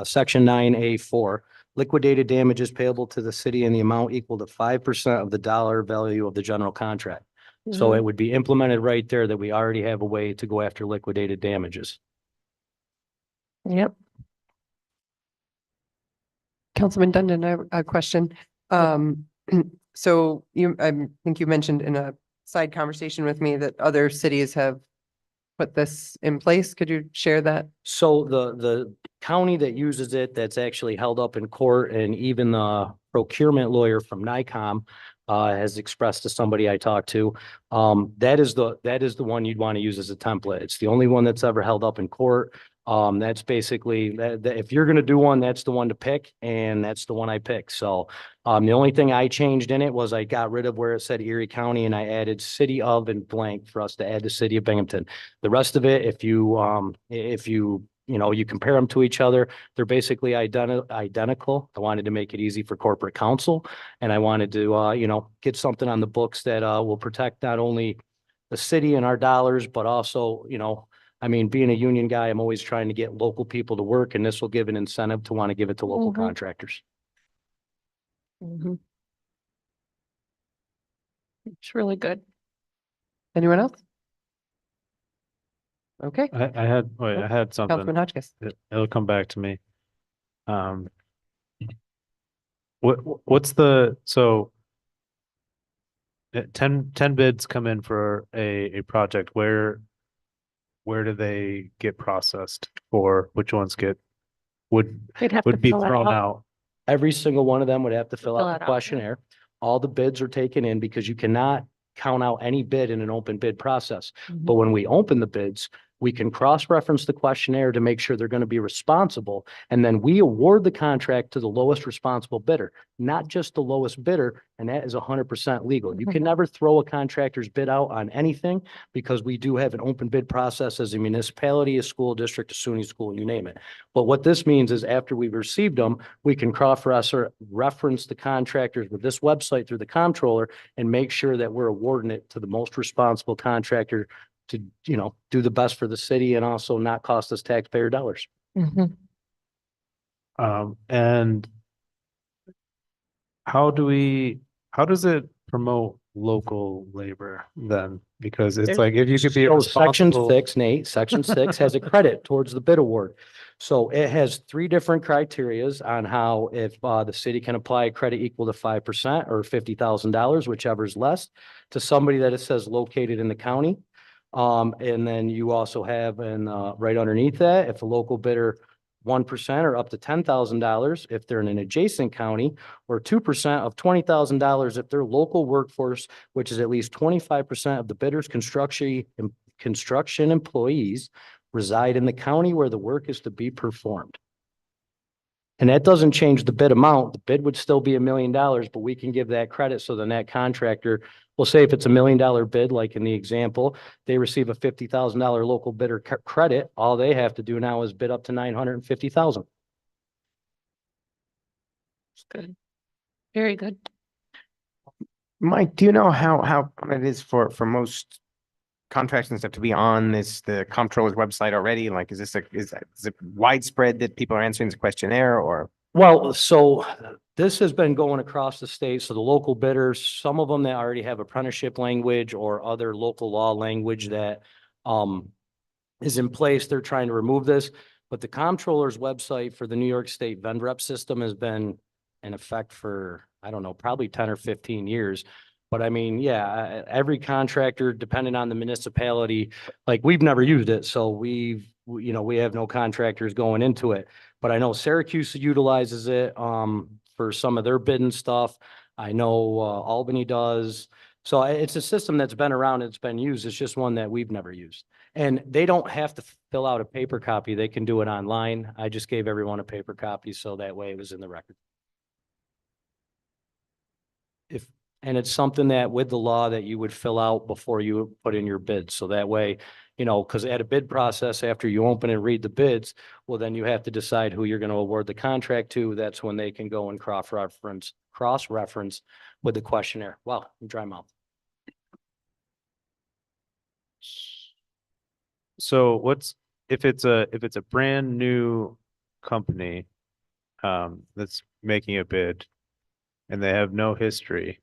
section 9A4, liquidated damages payable to the city in the amount equal to 5% of the dollar value of the general contract. So it would be implemented right there that we already have a way to go after liquidated damages. Yep. Councilman Dundon, I have a question. So I think you mentioned in a side conversation with me that other cities have put this in place. Could you share that? So the county that uses it, that's actually held up in court, and even the procurement lawyer from NICOM has expressed to somebody I talked to, that is the one you'd want to use as a template. It's the only one that's ever held up in court. That's basically that if you're going to do one, that's the one to pick, and that's the one I picked. So the only thing I changed in it was I got rid of where it said Erie County and I added city of and blank for us to add the city of Binghamton. The rest of it, if you compare them to each other, they're basically identical. I wanted to make it easy for corporate counsel, and I wanted to, get something on the books that will protect not only the city and our dollars, but also, being a union guy, I'm always trying to get local people to work, and this will give an incentive to want to give it to local contractors. It's really good. Anyone else? Okay, I had something. Councilman Hotchkiss. It'll come back to me. What's so 10 bids come in for a project. Where do they get processed, or which ones would be thrown out? Every single one of them would have to fill Fill out it the out. questionnaire. All the bids are taken in because you cannot count out any bid in an open bid process. But when we open the bids, we can cross-reference the questionnaire to make sure they're going to be responsible. And then we award the contract to the lowest responsible bidder, not just the lowest bidder. And that is 100% legal. You can never throw a contractor's bid out on anything because we do have an open bid process as a municipality, a school district, a SUNY school, you name it. But what this means is after we've received them, we can cross-reference the contractors with this website through the comptroller and make sure that we're awarding it to the most responsible contractor to, do the best for the city and also not cost us taxpayer dollars. And how does it promote local labor then? Because it's like, if you could be So section responsible. 6, Nate, section 6 has a credit towards the bid award. So it has 3 different criterias on how, if the city can apply a credit equal to 5% or $50,000, whichever is less, to somebody that it says located in the county. And then you also have, right underneath that, if a local bidder 1% or up to $10,000 if they're in an adjacent county, or 2% of $20,000 if their local workforce, which is at least 25% of the bidder's construction employees, reside in the county where the work is to be performed. And that doesn't change the bid amount. The bid would still be $1 million, but we can give that credit so then that contractor will say if it's $1 million bid, like in the example, they receive a $50,000 local bidder credit. All they have to do now is bid up to 950,000. It's good. Very good. Mike, do you know how common it is for most contracts and stuff to be on the comptroller's website already? Like, is it widespread that people are answering the questionnaire or? Well, so this has been going across the state. So the local bidders, some of them that already have apprenticeship language or other local law language that is in place, they're trying to remove this. But the comptroller's website for the New York State VENREP system has been in effect for, I don't know, probably 10 or 15 years. But I mean, yeah, every contractor, depending on the municipality, like we've never used it. So we have no contractors going into it. But I know Syracuse utilizes it for some of their bidding stuff. I know Albany does. So it's a system that's been around, it's been used. It's just one that we've never used. And they don't have to fill out a paper copy. They can do it online. I just gave everyone a paper copy so that way it was in the record. And it's something that with the law that you would fill out before you put in your bid. So that way, because at a bid process, after you open and read the bids, well, then you have to decide who you're going to award the contract to. That's when they can go and cross-reference with the questionnaire. Wow, I'm dry mouth. So if it's a brand new company that's making a bid and they have no history,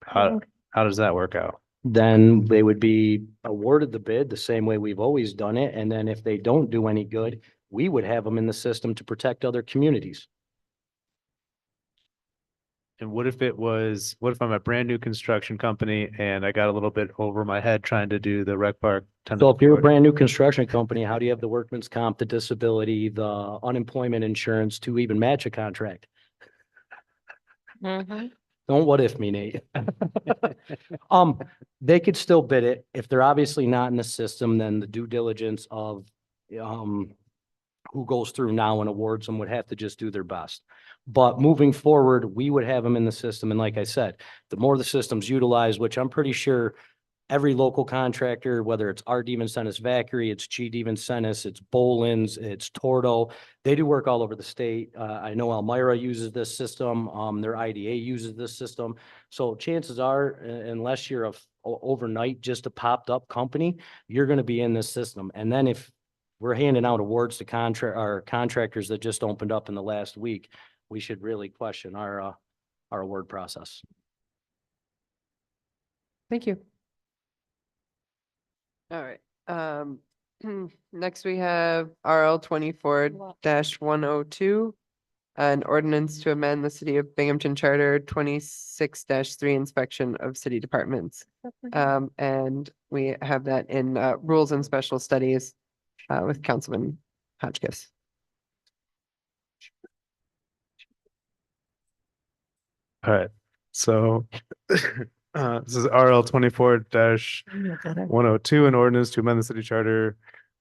how does that work out? Then they would be awarded the bid the same way we've always done it. And then if they don't do any good, we would have them in the system to protect other communities. And what if I'm a brand new construction company and I got a little bit over my head trying to do the rec park? So if you're a brand new construction company, how do you have the workman's comp, the disability, the unemployment insurance to even match a contract? Don't what if me, Nate. They could still bid it. If they're obviously not in the system, then the due diligence of who goes through now and awards them would have to just do their best. But moving forward, we would have them in the system. And like I said, the more the system's utilized, which I'm pretty sure every local contractor, whether it's R. Stenis Vacary, it's G. Stenis, it's Boland's, it's Tordo, they do work all over the state. I know Elmira uses this system. Their IDA uses this system. So chances are, unless you're overnight just a popped up company, you're going to be in this system. And then if we're handing out awards to contractors that just opened up in the last week, we should really question our award process. Thank you. All right. Next we have RL 24-102. An ordinance to amend the City of Binghamton Charter 26-3 inspection of city departments. And we have that in rules and special studies with Councilman Hotchkiss. All right, so this is RL 24-102, an ordinance to amend the city charter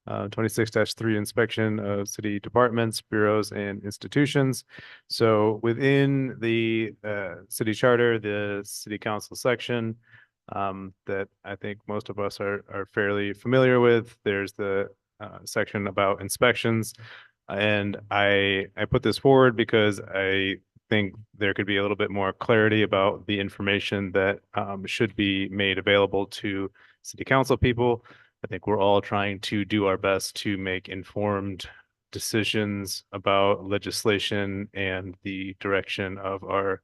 26-3 inspection of city departments, bureaus, and institutions. So within the city charter, the city council section that I think most of us are fairly familiar with, there's the section about inspections. And I put this forward because I think there could be a little bit more clarity about the information that should be made available to city council people. I think we're all trying to do our best to make informed decisions about legislation and the direction of our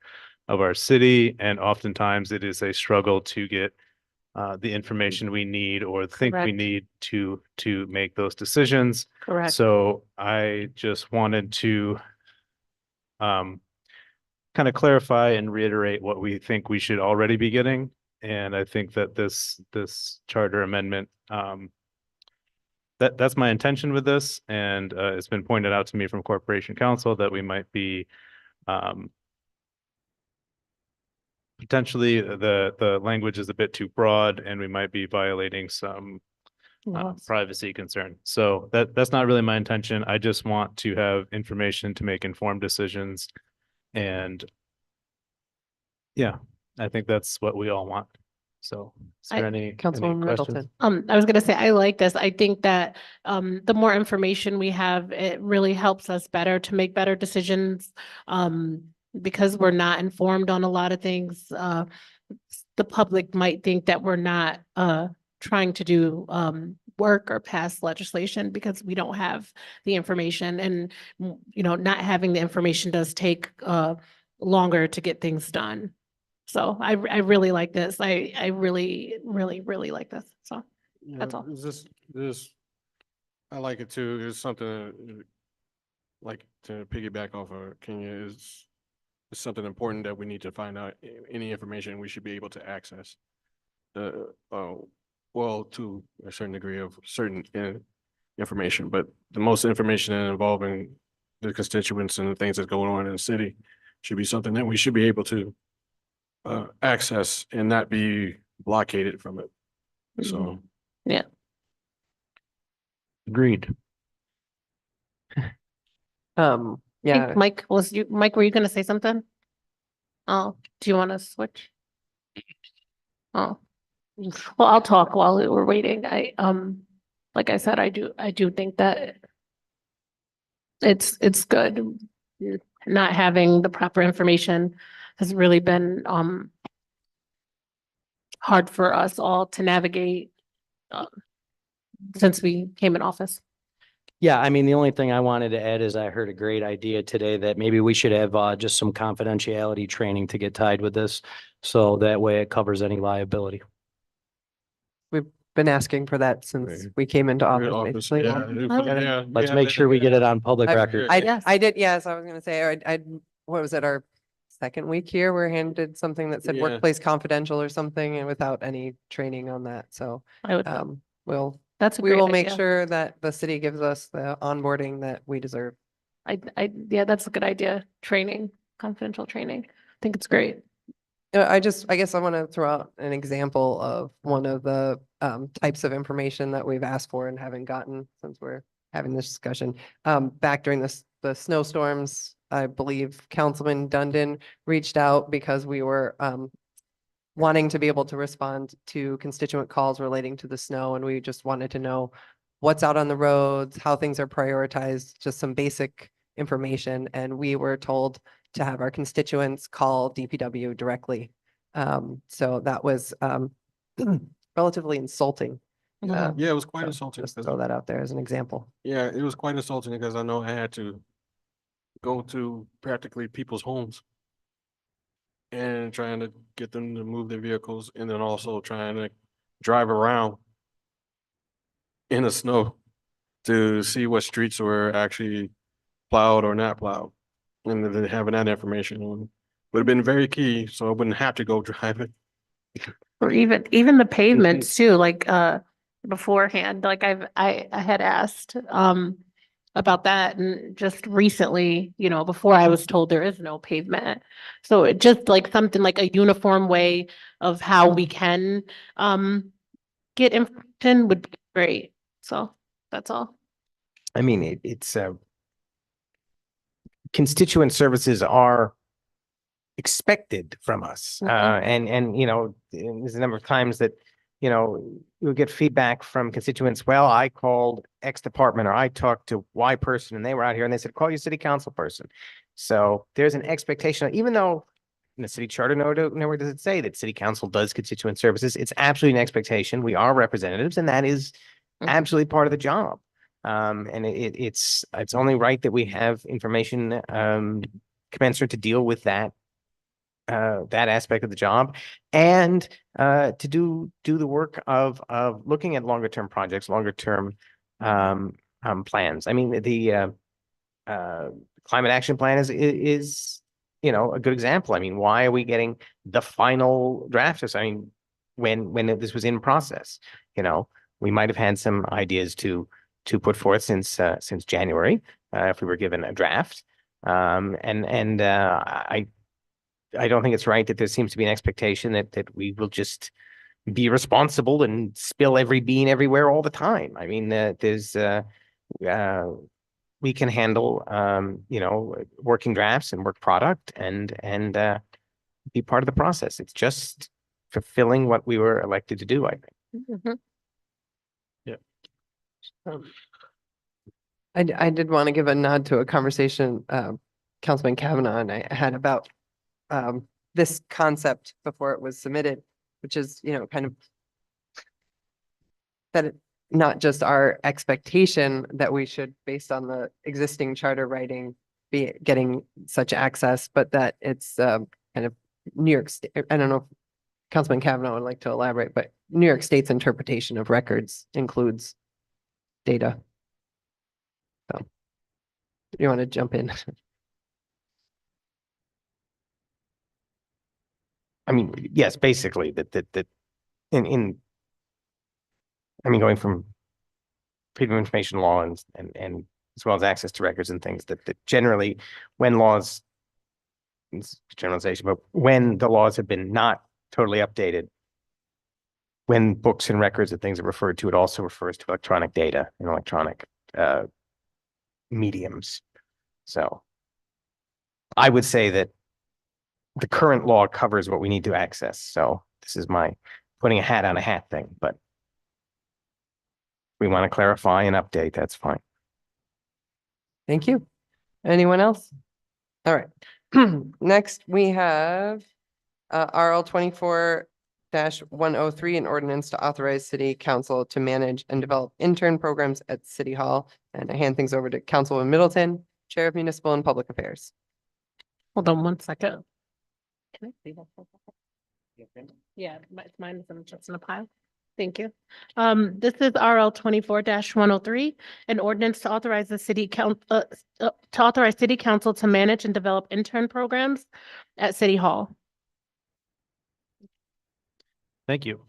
city. And oftentimes it is a struggle to get the information we need or think we Correct. need to make those decisions. Correct. So I just wanted to kind of clarify and reiterate what we think we should already be getting. And I think that this charter amendment, that's my intention with this. And it's been pointed out to me from Corporation Counsel that we might be potentially the language is a bit too broad and we might be violating some Yes. privacy concern. So that's not really my intention. I just want to have information to make informed decisions. And yeah, I think that's what we all want. So is there any Councilwoman questions? Middleton. I was gonna say, I like this. I think that the more information we have, it really helps us better to make better decisions. Because we're not informed on a lot of things, the public might think that we're not trying to do work or pass legislation because we don't have the information. And not having the information does take longer to get things done. So I really like this. I really, really, really like this. So that's all. I like it too. It's something like to piggyback off of Kenya is something important that we need to find out. Any information we should be able to access. Well, to a certain degree of certain information, but the most information involving the constituents and the things that's going on in the city should be something that we should be able to access and not be blockaded from it. So. Yeah. Agreed. Yeah, Mike, were you gonna say something? Oh, do you want to switch? Oh, well, I'll talk while we're waiting. Like I said, I do think that it's good. Not having the proper information has really been hard for us all to navigate since we came in office. Yeah, I mean, the only thing I wanted to add is I heard a great idea today that maybe we should have just some confidentiality training to get tied with this. So that way it covers any liability. we've been asking for that since we came into office. basically. Let's make sure we get it on public record. I did, yes, I was gonna say, what was it, our second week here, we're handed something that said Yeah. workplace confidential or something and without any training on that, so I would, that's a we great will make idea. sure that the city gives us the onboarding that we deserve. Yeah, that's a good idea. Training, confidential training. I think it's great. I guess I want to throw out an example of one of the types of information that we've asked for and haven't gotten since we're having this discussion. Back during the snowstorms, I believe Councilman Dundon reached out because we were wanting to be able to respond to constituent calls relating to the snow, and we just wanted to know what's out on the roads, how things are prioritized, just some basic information. And we were told to have our constituents call DPW directly. So that was relatively insulting. Mhm. Yeah, it was quite So insulting. just throw that out there as an example. Yeah, it was quite insulting because I know I had to go to practically people's homes and trying to get them to move their vehicles and then also trying to drive around in the snow to see what streets were actually plowed or not plowed. And then having that information would have been very key, so I wouldn't have to go driving. Or even the pavements too, like beforehand, like I had asked about that, and just recently, before I was told there is no pavement. So it just like something like a uniform way of how we can get information would be great. So that's all. I mean, it's constituent services are expected from us. And there's a number of times that, you'll get feedback from constituents. Well, I called X department or I talked to Y person and they were out here and they said, call your city council person. So there's an expectation, even though in the city charter, nowhere does it say that city council does constituent services. It's absolutely an expectation. We are representatives and that is absolutely part of the job. And it's only right that we have information commensurate to deal with that aspect of the job and to do the work of looking at longer term projects, longer term plans. I mean, the climate action plan is a good example. I mean, why are we getting the final draft? I mean, when this was in process, we might have had some ideas to put forth since January if we were given a draft. I don't think it's right that there seems to be an expectation that we will just be responsible and spill every bean everywhere all the time. I mean, we can handle, working drafts and work product and be part of the process. It's just fulfilling what we were elected to do, I think. Mhm. I did want to give a nod to a conversation, Councilman Kavanaugh and I had about this concept before it was submitted, which is, kind of not just our expectation that we should, based on the existing charter writing, be getting such access, but that it's kind of New York State. I don't know if Councilman Kavanaugh would like to elaborate, but New York State's interpretation of records includes data. So you want to jump in? I mean, yes, basically that going from freedom of information law and as well as access to records and things that generally when laws, it's generalization, but when the laws have been not totally updated, when books and records and things are referred to, it also refers to electronic data and electronic mediums. So I would say that the current law covers what we need to access. So this is my putting a hat on a hat thing, but we want to clarify and update, that's fine. Thank you. Anyone else? All right. Next, we have RL 24-103, an ordinance to authorize city council to manage and develop intern programs at City Hall. And I hand things over to Councilwoman Middleton, Chair of Municipal and Public Affairs. Hold on one second. Can I see that? Yeah, mine is just in a pile. Thank you. This is RL 24-103, an ordinance to authorize the city council to manage and develop intern programs at City Hall. Thank you.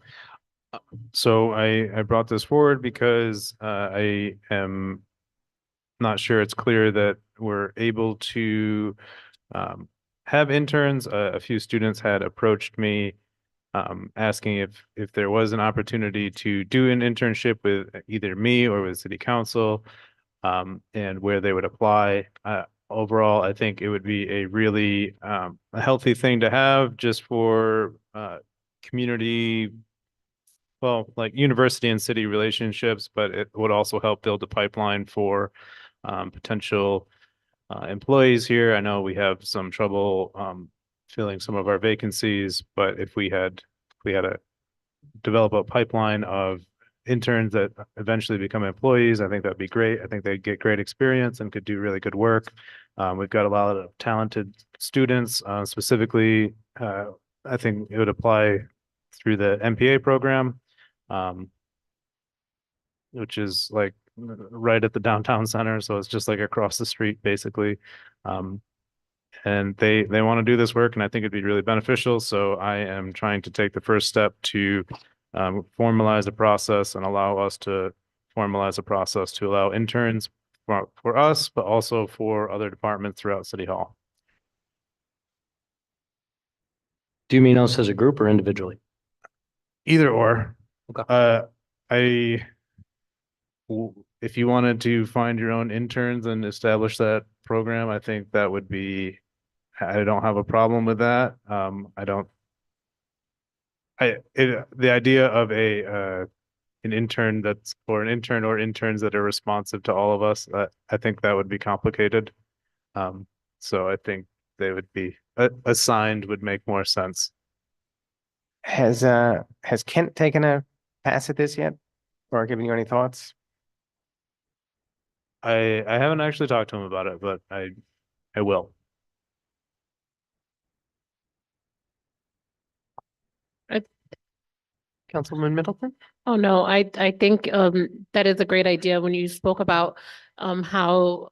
So I brought this forward because I am not sure it's clear that we're able to have interns. A few students had approached me asking if there was an opportunity to do an internship with either me or with city council, and where they would apply. Overall, I think it would be a really a healthy thing to have just for community, well, like university and city relationships, but it would also help build a pipeline for potential employees here. I know we have some trouble filling some of our vacancies, but if we had to develop a pipeline of interns that eventually become employees, I think that'd be great. I think they'd get great experience and could do really good work. We've got a lot of talented students, specifically, I think it would apply through the MPA program, which is like right at the downtown center. So it's just like across the street, basically. And they want to do this work, and I think it'd be really beneficial. So I am trying to take the first step to formalize the process and allow us to formalize the process to allow interns for us, but also for other departments throughout City Hall. Do you mean us as a group or individually? Either or. Okay. If you wanted to find your own interns and establish that program, I think that would be, I don't have a problem with that. The idea of an intern that's, or an intern or interns that are responsive to all of us, I think that would be complicated. So I think they would be assigned would make more sense. Has Kent taken a pass at this yet or given you any thoughts? I haven't actually talked to him about it, but I will. Councilwoman Middleton? Oh, no, I think that is a great idea when you spoke about how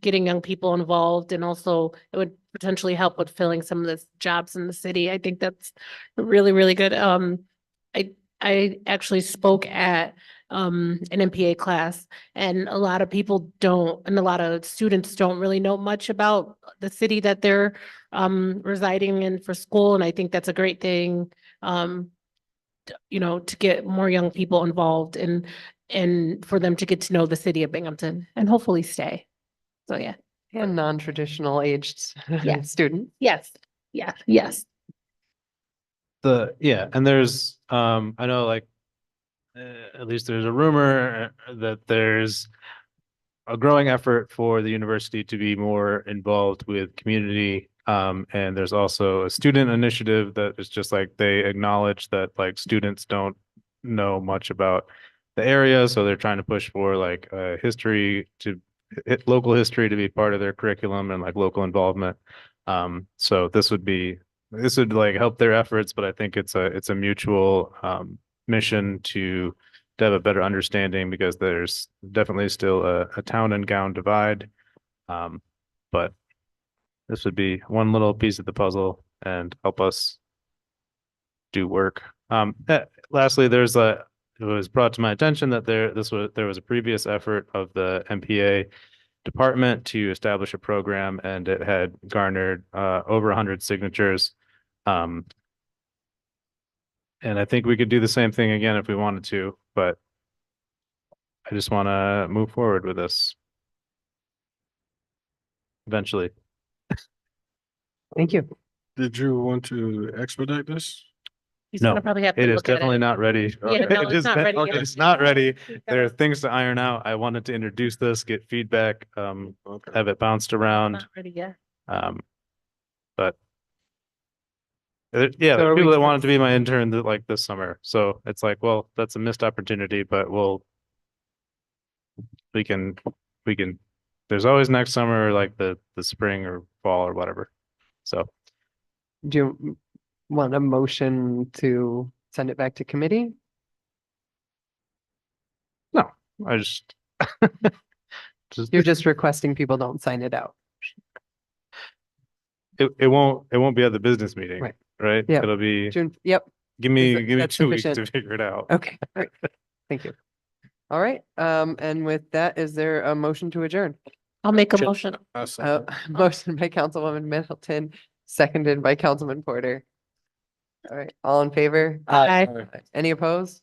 getting young people involved, and also it would potentially help with filling some of the jobs in the city. I think that's really, really good. I actually spoke at an MPA class, and a lot of people don't, and a lot of students don't really know much about the city that they're residing in for school, and I think that's a great thing. you know, to get more young people involved and for them to get to know the city of Binghamton and hopefully stay. So, yeah. And non-traditional aged Yeah. students. Yes. Yeah. Yes. And there's, I know like, at least there's a rumor that there's a growing effort for the university to be more involved with community. And there's also a student initiative that is just like, they acknowledge that like students don't know much about the area. So they're trying to push for like local history to be part of their curriculum and like local involvement. So this would like help their efforts, but I think it's a mutual mission to have a better understanding because there's definitely still a town and gown divide. But this would be one little piece of the puzzle and help us do work. Lastly, it was brought to my attention that there was a previous effort of the MPA department to establish a program and it had garnered over 100 signatures. And I think we could do the same thing again if we wanted to, but I just want to move forward with this eventually. Thank you. Did you want to expedite this? He's No, gonna probably have to It is look at definitely it. not ready. Yeah, no, It it's is not ready yet. It's not ready. He's There are gotta- things to iron out. I wanted to introduce this, get feedback, Okay. have it bounced it's around. Not ready yet. But yeah, So there are are we people that just- wanted to be my intern like this summer. So it's like, well, that's a missed opportunity, but we can, there's always next summer, like the spring or fall or whatever. So Do you want a motion to send it back to committee? I just You're just requesting people don't sign it out. it won't be at the business meeting, Right. right? Yeah. It'll be, June, yep, give me that's 2 weeks to sufficient. figure it out. okay, all right. Thank you. All right, and with that, is there a motion to adjourn? I'll make a Sure. motion. Motion by Councilwoman Middleton, seconded by Councilman Porter. All right, all in favor? Aye. Any opposed?